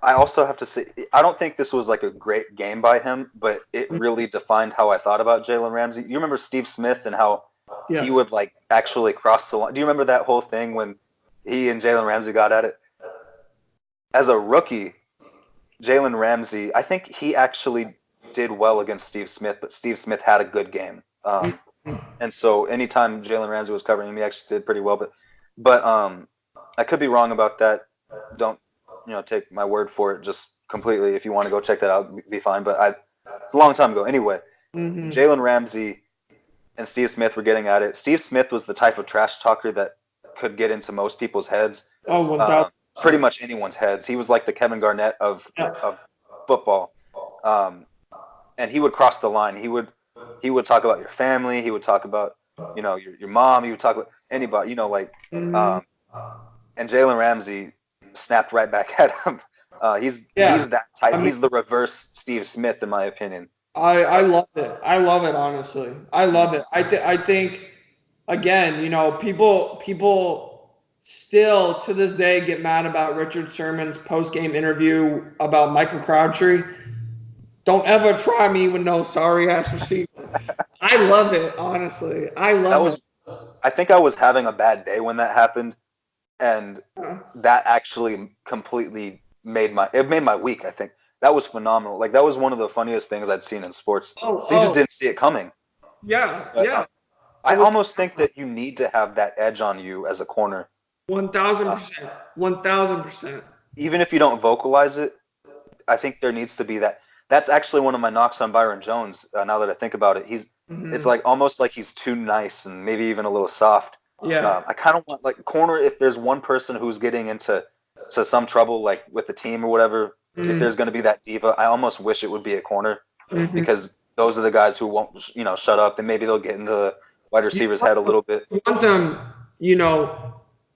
Speaker 1: I also have to say, I don't think this was like a great game by him, but it really defined how I thought about Jalen Ramsey. You remember Steve Smith and how
Speaker 2: Yes.
Speaker 1: he would like actually cross the line. Do you remember that whole thing when he and Jalen Ramsey got at it? As a rookie, Jalen Ramsey, I think he actually did well against Steve Smith, but Steve Smith had a good game. And so anytime Jalen Ramsey was covering him, he actually did pretty well. But I could be wrong about that. Don't take my word for it just completely. If you want to go check that out, be fine. But it's a long time ago. Anyway, Jalen Ramsey and Steve Smith were getting at it. Steve Smith was the type of trash talker that could get into most people's heads.
Speaker 2: Oh, 1,000%.
Speaker 1: Pretty much anyone's heads. He was like the Kevin Garnett of football. And he would cross the line. He would talk about your family. He would talk about your mom. He would talk about anybody. And Jalen Ramsey snapped right back at him. He's that type. He's the reverse Steve Smith, in my opinion.
Speaker 2: I love it. I love it, honestly. I love it. I think, again, people still to this day get mad about Richard Sherman's post-game interview about Michael Crabtree. Don't ever try me with no sorry-ass receiver. I love it, honestly. I love it.
Speaker 1: I think I was having a bad day when that happened, and that actually completely made my week, I think. That was phenomenal. Like, that was one of the funniest things I'd seen in sports. So you just didn't see it coming.
Speaker 2: Yeah,
Speaker 1: but,
Speaker 2: yeah.
Speaker 1: I almost think that you need to have that edge on you as a corner.
Speaker 2: 1,000%. 1,000%.
Speaker 1: Even if you don't vocalize it, I think there needs to be that. That's actually one of my knocks on Byron Jones. Now that I think about it, it's like almost like he's too nice and maybe even a little soft.
Speaker 2: Yeah.
Speaker 1: I kind of want, like, corner. If there's one person who's getting into some trouble, like with the team or whatever, if there's going to be that diva, I almost wish it would be a corner because those are the guys who won't, shut up, and maybe they'll get into the wide receiver's head a little bit.
Speaker 2: You want them,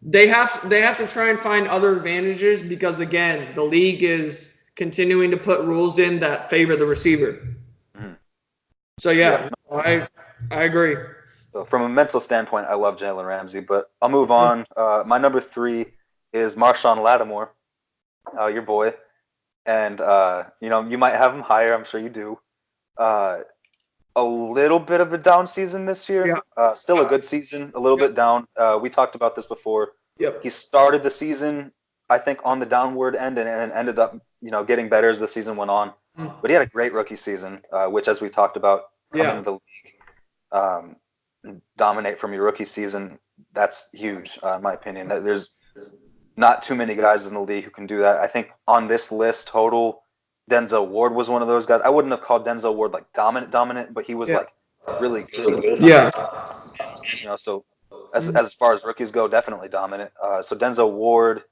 Speaker 2: they have to try and find other advantages because, again, the league is continuing to put rules in that favor the receiver. So I agree.
Speaker 1: So from a mental standpoint, I love Jalen Ramsey, but I'll move on. My number 3 is Marshawn Lattimore, your boy, and you might have him higher. I'm sure you do. A little bit of a down season this year. Still a good season, a little bit down. We talked about this before.
Speaker 2: Yep.
Speaker 1: He started the season, I think, on the downward end and ended up, getting better as the season went on. But he had a great rookie season, which, as we talked about, coming into the league, dominate from your rookie season, that's huge, in my opinion. There's not too many guys in the league who can do that. I think on this list total, Denzel Ward was one of those guys. I wouldn't have called Denzel Ward like dominant, but he was like really good.
Speaker 2: Yeah.
Speaker 1: So as far as rookies go, definitely dominant. So Denzel Ward,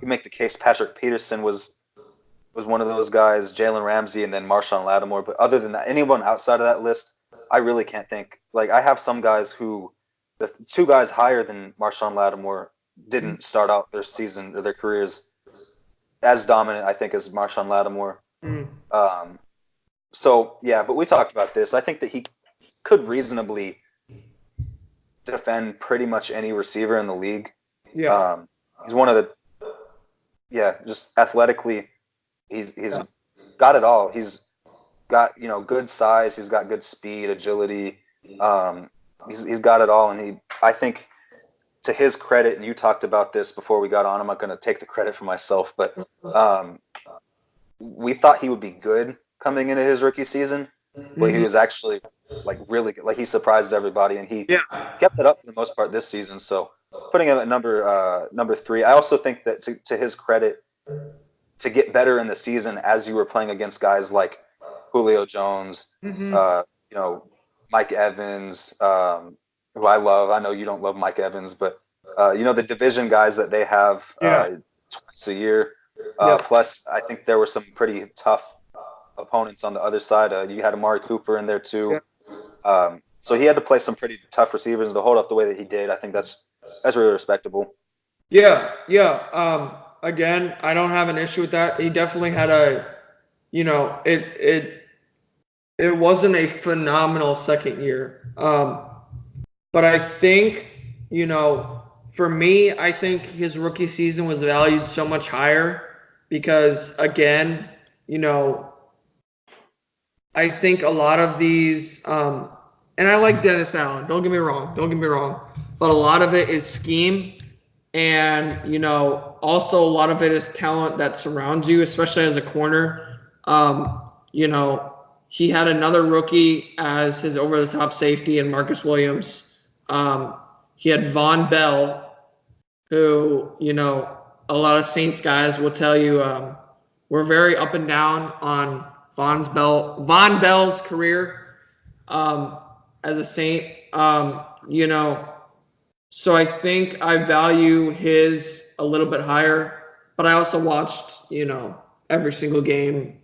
Speaker 1: you make the case. Patrick Peterson was one of those guys. Jalen Ramsey, and then Marshawn Lattimore. But other than that, anyone outside of that list, I really can't think. Like, I have some guys who, the 2 guys higher than Marshawn Lattimore didn't start out their season or their careers as dominant, I think, as Marshawn Lattimore. So yeah, but we talked about this. I think that he could reasonably defend pretty much any receiver in the league.
Speaker 2: Yeah.
Speaker 1: He's one of the just athletically, he's got it all. He's got good size. He's got good speed, agility. He's got it all, and I think, to his credit, and you talked about this before we got on. I'm not going to take the credit for myself, but we thought he would be good coming into his rookie season, but he was actually like really good. Like, he surprised everybody, and he kept it up for the most part this season. So putting him at number 3. I also think that to his credit, to get better in the season as you were playing against guys like Julio Jones, Mike Evans, who I love. I know you don't love Mike Evans, but the division guys that they have twice a year. Plus, I think there were some pretty tough opponents on the other side. You had Amari Cooper in there too. So he had to play some pretty tough receivers, and to hold up the way that he did, I think that's really respectable.
Speaker 2: Yeah. Again, I don't have an issue with that. He definitely had it wasn't a phenomenal second year. But I think, for me, I think his rookie season was valued so much higher because, again, I think a lot of these and I like Dennis Allen. Don't get me wrong. But a lot of it is scheme, and also a lot of it is talent that surrounds you, especially as a corner. You know, he had another rookie as his over-the-top safety in Marcus Williams. He had Von Bell, who a lot of Saints guys will tell you we're very up and down on Von Bell's career as a Saint. So I think I value his a little bit higher, but I also watched every single game.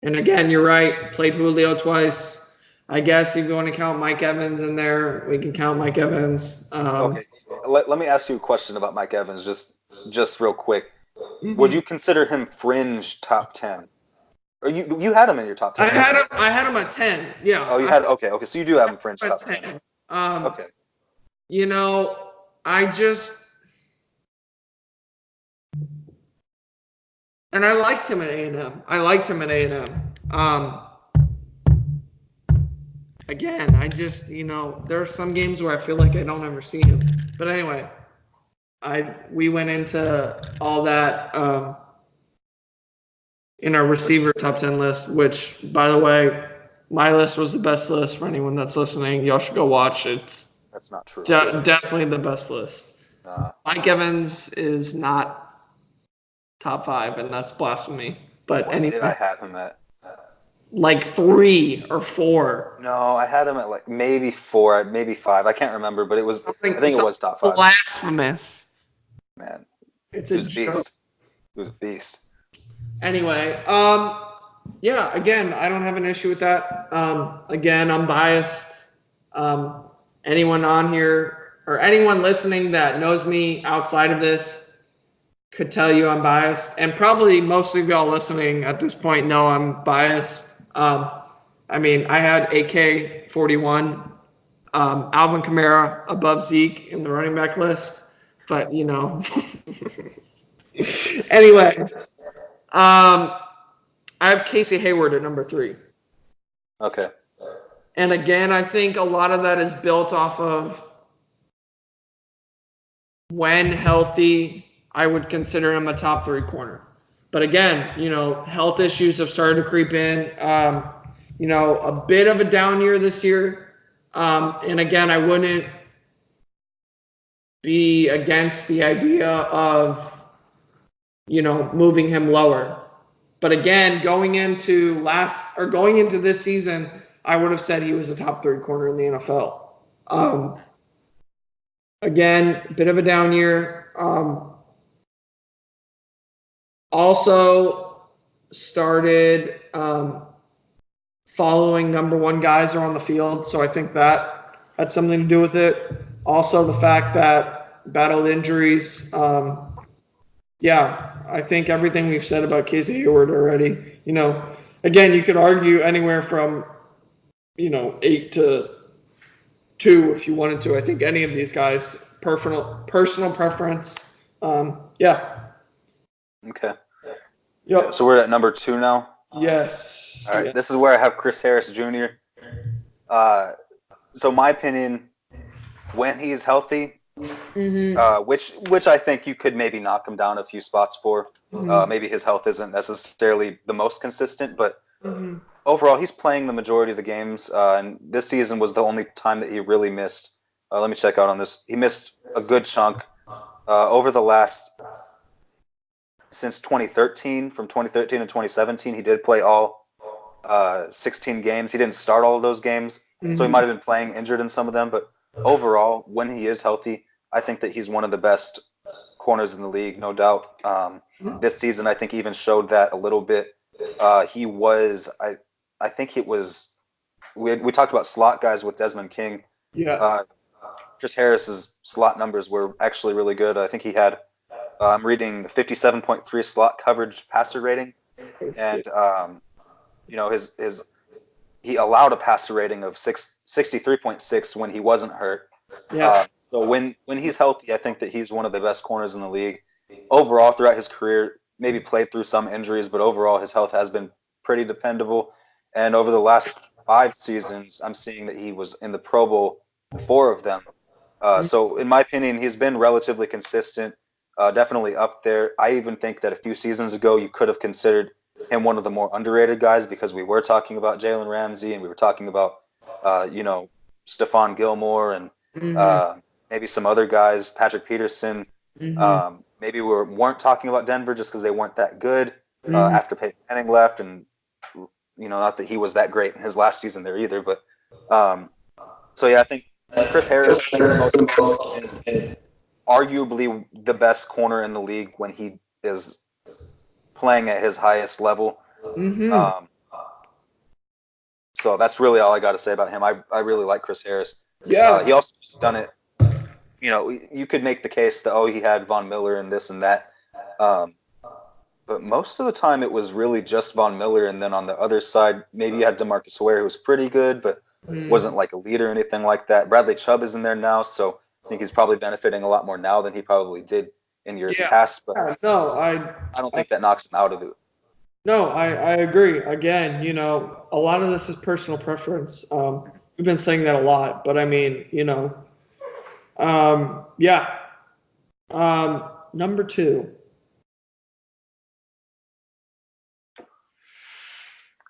Speaker 2: And again, you're right. Played Julio twice. I guess if you want to count Mike Evans in there, we can count Mike Evans.
Speaker 1: Okay, let me ask you a question about Mike Evans, just real quick.
Speaker 2: Mhm.
Speaker 1: Would you consider him fringe top 10? Or you had him in your top 10?
Speaker 2: I had him at 10. Yeah.
Speaker 1: Oh, you had okay. So you do have him fringe top 10.
Speaker 2: 10.
Speaker 1: Okay.
Speaker 2: I just and I liked him at A&M. Again, I just there are some games where I feel like I don't ever see him. But anyway, we went into all that in our receiver top 10 list, which, by the way, my list was the best list for anyone that's listening. Y'all should go watch it.
Speaker 1: That's not true.
Speaker 2: Definitely the best list. Mike Evans is not top 5, and that's blasphemy. But
Speaker 1: What
Speaker 2: anyway,
Speaker 1: did I have him at?
Speaker 2: Like 3 or 4.
Speaker 1: No, I had him at like maybe 4, maybe 5. I can't remember, but I think it was top 5.
Speaker 2: Blasphemous.
Speaker 1: Man,
Speaker 2: It's
Speaker 1: he
Speaker 2: a
Speaker 1: was a
Speaker 2: joke.
Speaker 1: beast. He was a beast.
Speaker 2: Anyway, yeah, again, I don't have an issue with that. Again, I'm biased. Anyone on here or anyone listening that knows me outside of this could tell you I'm biased. And probably most of y'all listening at this point know I'm biased. I mean, I had AK-41, Alvin Kamara above Zeke in the running back list. But, anyway, I have Casey Hayward at number 3.
Speaker 1: Okay.
Speaker 2: And again, I think a lot of that is built off of when healthy, I would consider him a top 3 corner. But again, health issues have started to creep in. A bit of a down year this year. And again, I wouldn't be against the idea of, moving him lower. But again, going into this season, I would have said he was a top 3 corner in the NFL. Again, a bit of a down year. Also started following number 1 guys are on the field, so I think that had something to do with it. Also, the fact that battled injuries. Yeah, I think everything we've said about Casey Hayward already. Again, you could argue anywhere from 8 to 2 if you wanted to. I think any of these guys, personal preference. Yeah.
Speaker 1: Okay.
Speaker 2: Yep.
Speaker 1: So we're at number 2 now.
Speaker 2: Yes.
Speaker 1: All right. Yes. This is where I have Chris Harris Jr. So my opinion, when he's healthy, which I think you could maybe knock him down a few spots for. Maybe his health isn't necessarily the most consistent, but overall he's playing the majority of the games. And this season was the only time that he really missed. Let me check out on this. He missed a good chunk over the last. Since 2013, from 2013 to 2017, he did play all 16 games. He didn't start all of those games, so he might have been playing injured in some of them. But overall, when he is healthy, I think that he's one of the best corners in the league, no doubt. This season, I think even showed that a little bit. He was, I think it was, we talked about slot guys with Desmond King.
Speaker 2: Yeah.
Speaker 1: Chris Harris's slot numbers were actually really good. I think he had. I'm reading 57.3 slot coverage passer rating, and he allowed a passer rating of 63.6 when he wasn't hurt.
Speaker 2: Yeah.
Speaker 1: So when he's healthy, I think that he's one of the best corners in the league. Overall, throughout his career, maybe played through some injuries, but overall his health has been pretty dependable. And over the last 5 seasons, I'm seeing that he was in the Pro Bowl in 4 of them. So in my opinion, he's been relatively consistent, definitely up there. I even think that a few seasons ago, you could have considered him one of the more underrated guys because we were talking about Jalen Ramsey and we were talking about, Stephon Gilmore and maybe some other guys, Patrick Peterson. Maybe we weren't talking about Denver just because they weren't that good after Peyton Manning left, and not that he was that great in his last season there either. But so yeah, I think Chris Harris is arguably the best corner in the league when he is playing at his highest level. So that's really all I got to say about him. I really like Chris Harris.
Speaker 2: Yeah.
Speaker 1: He also has done it. You could make the case that, he had Von Miller and this and that. But most of the time it was really just Von Miller. And then on the other side, maybe you had DeMarcus Ware, who was pretty good, but wasn't like a leader or anything like that. Bradley Chubb is in there now, so I think he's probably benefiting a lot more now than he probably did in years past. But I don't think that knocks him out of it.
Speaker 2: No, I agree. Again, a lot of this is personal preference. We've been saying that a lot, but I mean, yeah. Number 2.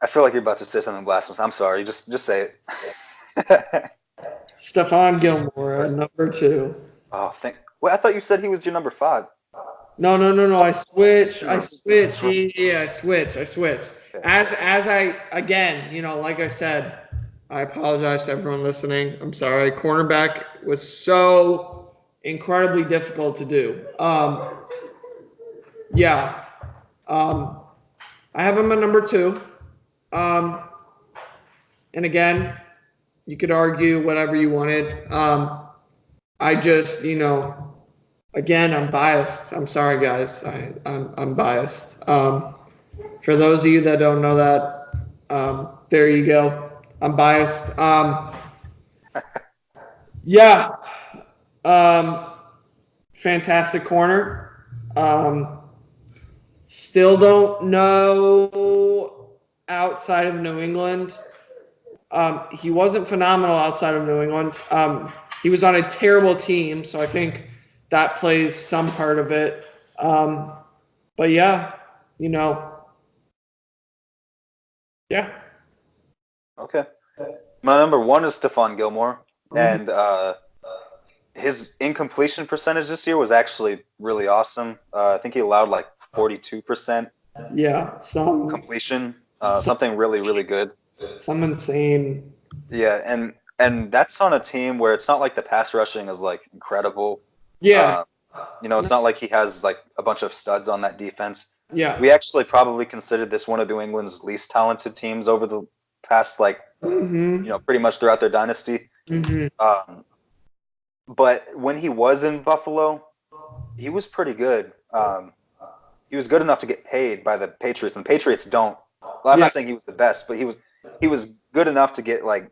Speaker 1: I feel like you're about to say something blasphemous. I'm sorry. Just say it.
Speaker 2: Stephon Gilmore at number 2.
Speaker 1: Oh, I thought you said he was your number 5.
Speaker 2: No. I switch. Yeah, I switch. As I, again, like I said, I apologize to everyone listening. I'm sorry. Cornerback was so incredibly difficult to do. Yeah. I have him at number 2. And again, you could argue whatever you wanted. I just, again, I'm biased. I'm sorry, guys. I'm biased. For those of you that don't know that, there you go. I'm biased. Yeah. Fantastic corner. Still don't know outside of New England. He wasn't phenomenal outside of New England. He was on a terrible team, so I think that plays some part of it. But yeah, yeah.
Speaker 1: Okay. My number 1 is Stephon Gilmore, and his incompletion percentage this year was actually really awesome. I think he allowed like 42%.
Speaker 2: Yeah, some
Speaker 1: completion, something really, really good.
Speaker 2: Some insane.
Speaker 1: Yeah, and that's on a team where it's not like the pass rushing is like incredible.
Speaker 2: Yeah.
Speaker 1: It's not like he has like a bunch of studs on that defense.
Speaker 2: Yeah.
Speaker 1: We actually probably considered this one of New England's least talented teams over the past pretty much throughout their dynasty. But when he was in Buffalo, he was pretty good. He was good enough to get paid by the Patriots, and the Patriots don't. Well, I'm not saying he was the best, but he was good enough to get a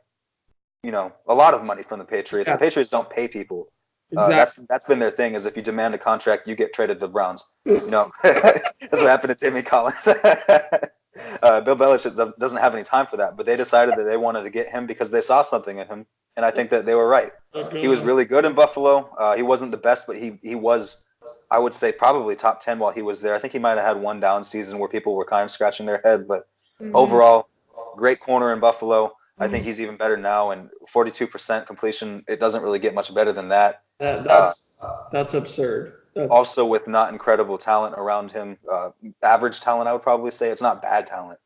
Speaker 1: lot of money from the Patriots. Yeah. The Patriots don't pay people. Exactly. That's been their thing, is if you demand a contract, you get traded to the Browns. That's what happened to Timmy Collins. Bill Belichick doesn't have any time for that, but they decided that they wanted to get him because they saw something in him, and I think that they were right. He was really good in Buffalo. He wasn't the best, but he was, I would say, probably top 10 while he was there. I think he might have had one down season where people were kind of scratching their head, but overall, great corner in Buffalo. I think he's even better now, and 42% completion, it doesn't really get much better than that.
Speaker 2: That's absurd.
Speaker 1: Also with not incredible talent around him, average talent, I would probably say. It's not bad talent,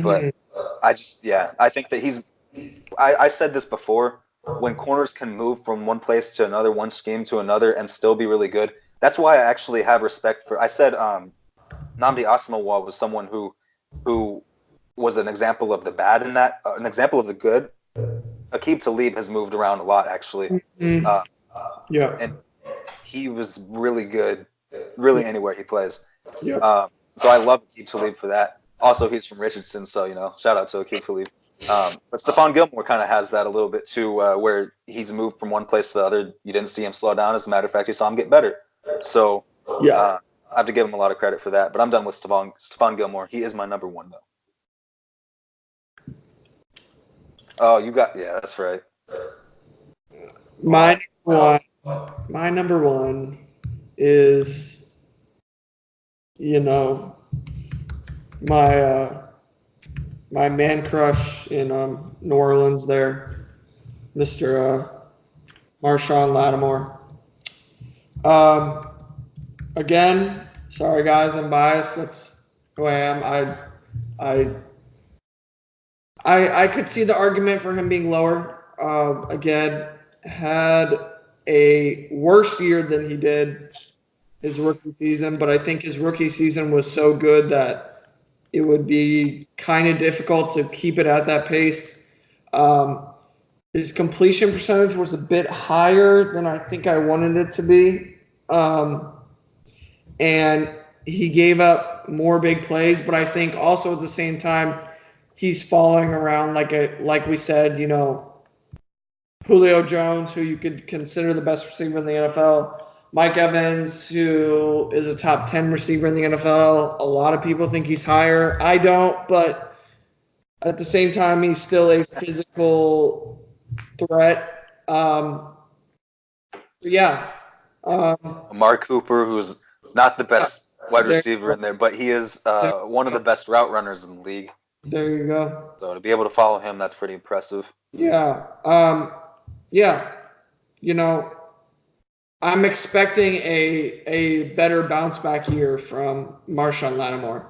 Speaker 1: but I think that I said this before, when corners can move from one place to another, one scheme to another, and still be really good. That's why I actually have respect for. I said Nnamdi Asomugha was someone who was an example of the bad in that, an example of the good. Aqib Talib has moved around a lot, actually. And he was really good, really anywhere he plays. So I love Aqib Talib for that. Also, he's from Richardson, so shout out to Aqib Talib. But Stephon Gilmore kind of has that a little bit too, where he's moved from one place to the other. You didn't see him slow down. As a matter of fact, you saw him get better. So I have to give him a lot of credit for that. But I'm done with Stephon Gilmore. He is my number 1, though. Oh, yeah, that's right.
Speaker 2: My number one is, my my man crush in New Orleans there, Mr. Marshawn Lattimore. Again, sorry guys, I'm biased. That's who I am. I could see the argument for him being lower. Again, had a worse year than he did his rookie season, but I think his rookie season was so good that it would be kind of difficult to keep it at that pace. His completion percentage was a bit higher than I think I wanted it to be. And he gave up more big plays, but I think also at the same time, he's following around like we said, Julio Jones, who you could consider the best receiver in the NFL, Mike Evans, who is a top 10 receiver in the NFL. A lot of people think he's higher. I don't, but at the same time, he's still a physical threat. Yeah.
Speaker 1: Mark Cooper, who's not the best wide receiver in there, but he is one of the best route runners in the league.
Speaker 2: There you go.
Speaker 1: So to be able to follow him, that's pretty impressive.
Speaker 2: Yeah. Yeah. I'm expecting a better bounce back year from Marshawn Lattimore.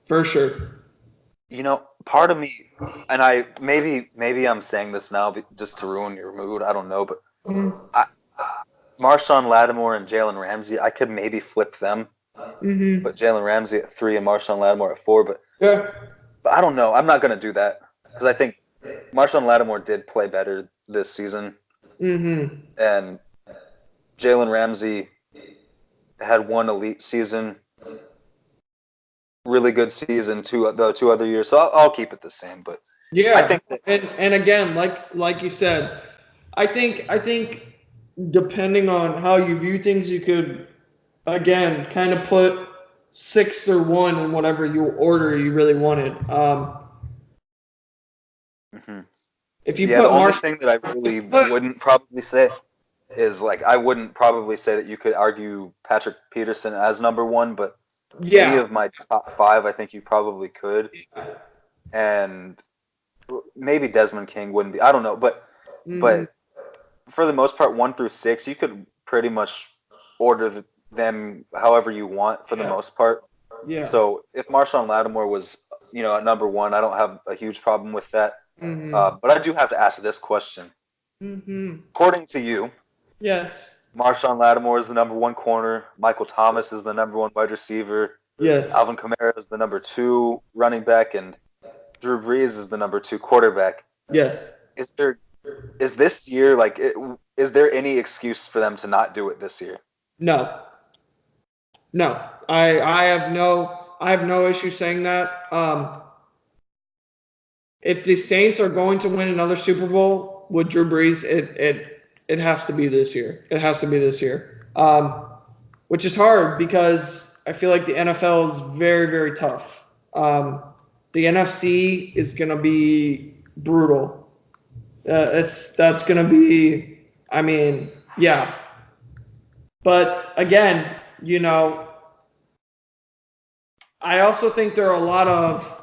Speaker 2: For sure.
Speaker 1: Part of me, and I maybe I'm saying this now just to ruin your mood. I don't know, but Marshawn Lattimore and Jalen Ramsey, I could maybe flip them. Put Jalen Ramsey at 3 and Marshawn Lattimore at 4, but I don't know. I'm not going to do that because I think Marshawn Lattimore did play better this season, and Jalen Ramsey had one elite season, really good season two other years. So I'll keep it the same. But
Speaker 2: yeah,
Speaker 1: I think
Speaker 2: and again, like you said, I think depending on how you view things, you could again kind of put 6th or 1 in whatever order you really wanted. If you put
Speaker 1: the only thing that I really wouldn't probably say is I wouldn't probably say that you could argue Patrick Peterson as number 1, but any of my top 5, I think you probably could, and maybe Desmond King wouldn't be. I don't know, but for the most part, 1 through 6, you could pretty much order them however you want for the most part.
Speaker 2: Yeah.
Speaker 1: So if Marshawn Lattimore was at number 1, I don't have a huge problem with that. But I do have to ask this question. According to you,
Speaker 2: yes,
Speaker 1: Marshawn Lattimore is the number 1 corner. Michael Thomas is the number 1 wide receiver.
Speaker 2: Yes.
Speaker 1: Alvin Kamara is the number 2 running back, and Drew Brees is the number 2 quarterback.
Speaker 2: Yes.
Speaker 1: Is this year is there any excuse for them to not do it this year?
Speaker 2: No. I have no issue saying that. If the Saints are going to win another Super Bowl with Drew Brees, it has to be this year. It has to be this year. Which is hard because I feel like the NFL is very, very tough. The NFC is going to be brutal. That's going to be, yeah. But again, I also think there are a lot of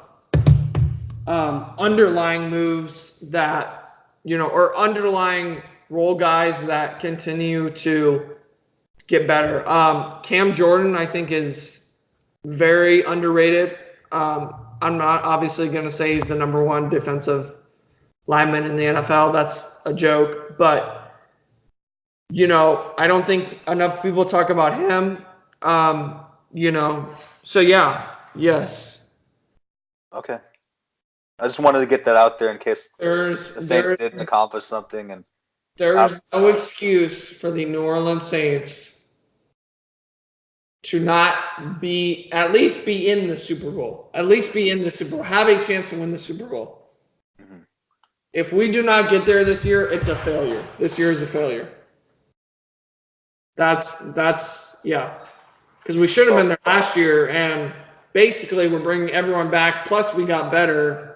Speaker 2: underlying moves that, or underlying role guys that continue to get better. Cam Jordan, I think, is very underrated. I'm not obviously going to say he's the number 1 defensive lineman in the NFL. That's a joke. But, I don't think enough people talk about him. So, yeah, yes.
Speaker 1: Okay. I just wanted to get that out there in case
Speaker 2: the
Speaker 1: Saints didn't accomplish something. And
Speaker 2: there's no excuse for the New Orleans Saints to not at least be in the Super Bowl. At least be in the Super Bowl. Have a chance to win the Super Bowl. If we do not get there this year, it's a failure. This year is a failure. That's yeah. Because we should have been there last year, and basically we're bringing everyone back. Plus, we got better.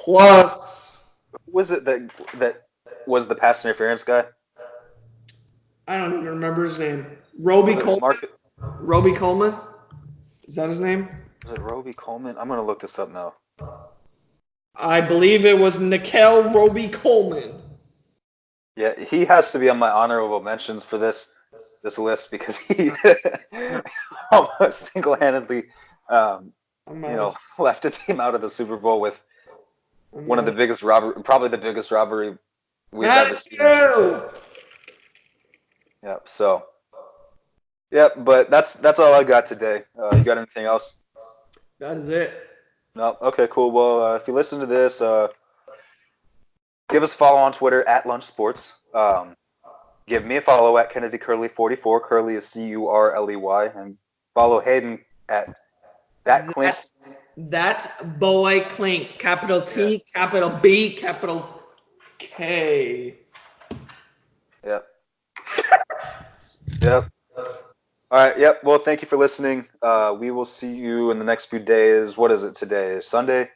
Speaker 2: Plus,
Speaker 1: Who was it that was the pass interference guy?
Speaker 2: I don't even remember his name. Roby
Speaker 1: Was it
Speaker 2: Coleman. Roby Coleman. Is that his name?
Speaker 1: Was it Roby Coleman? I'm gonna look this up now.
Speaker 2: I believe it was Nikel Roby Coleman.
Speaker 1: Yeah, he has to be on my honorable mentions for this list because he almost single-handedly, left a team out of the Super Bowl with one of the biggest robbery, probably the biggest robbery we've ever seen. Yeah. So. Yeah, but that's all I got today. You got anything else?
Speaker 2: That is it.
Speaker 1: No. Okay. Cool. Well, if you listen to this, give us a follow on Twitter at Lunch Sports. Give me a follow at Kennedy Curley 44. Curley is Curley, and follow Hayden at that Clint.
Speaker 2: That's boy Clink. Capital T, capital B, capital K.
Speaker 1: Yep. Yep. All right. Yep. Well, thank you for listening. We will see you in the next few days. What is it today? Sunday.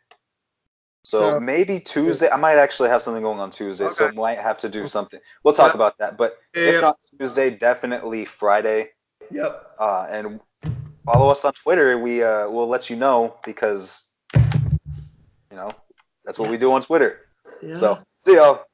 Speaker 1: So maybe Tuesday. I might actually have something going on Tuesday, so I might have to do something. We'll talk about that. But if not Tuesday, definitely Friday.
Speaker 2: Yep.
Speaker 1: And follow us on Twitter. We'll let you know because that's what we do on Twitter.
Speaker 2: Yeah.
Speaker 1: So see y'all.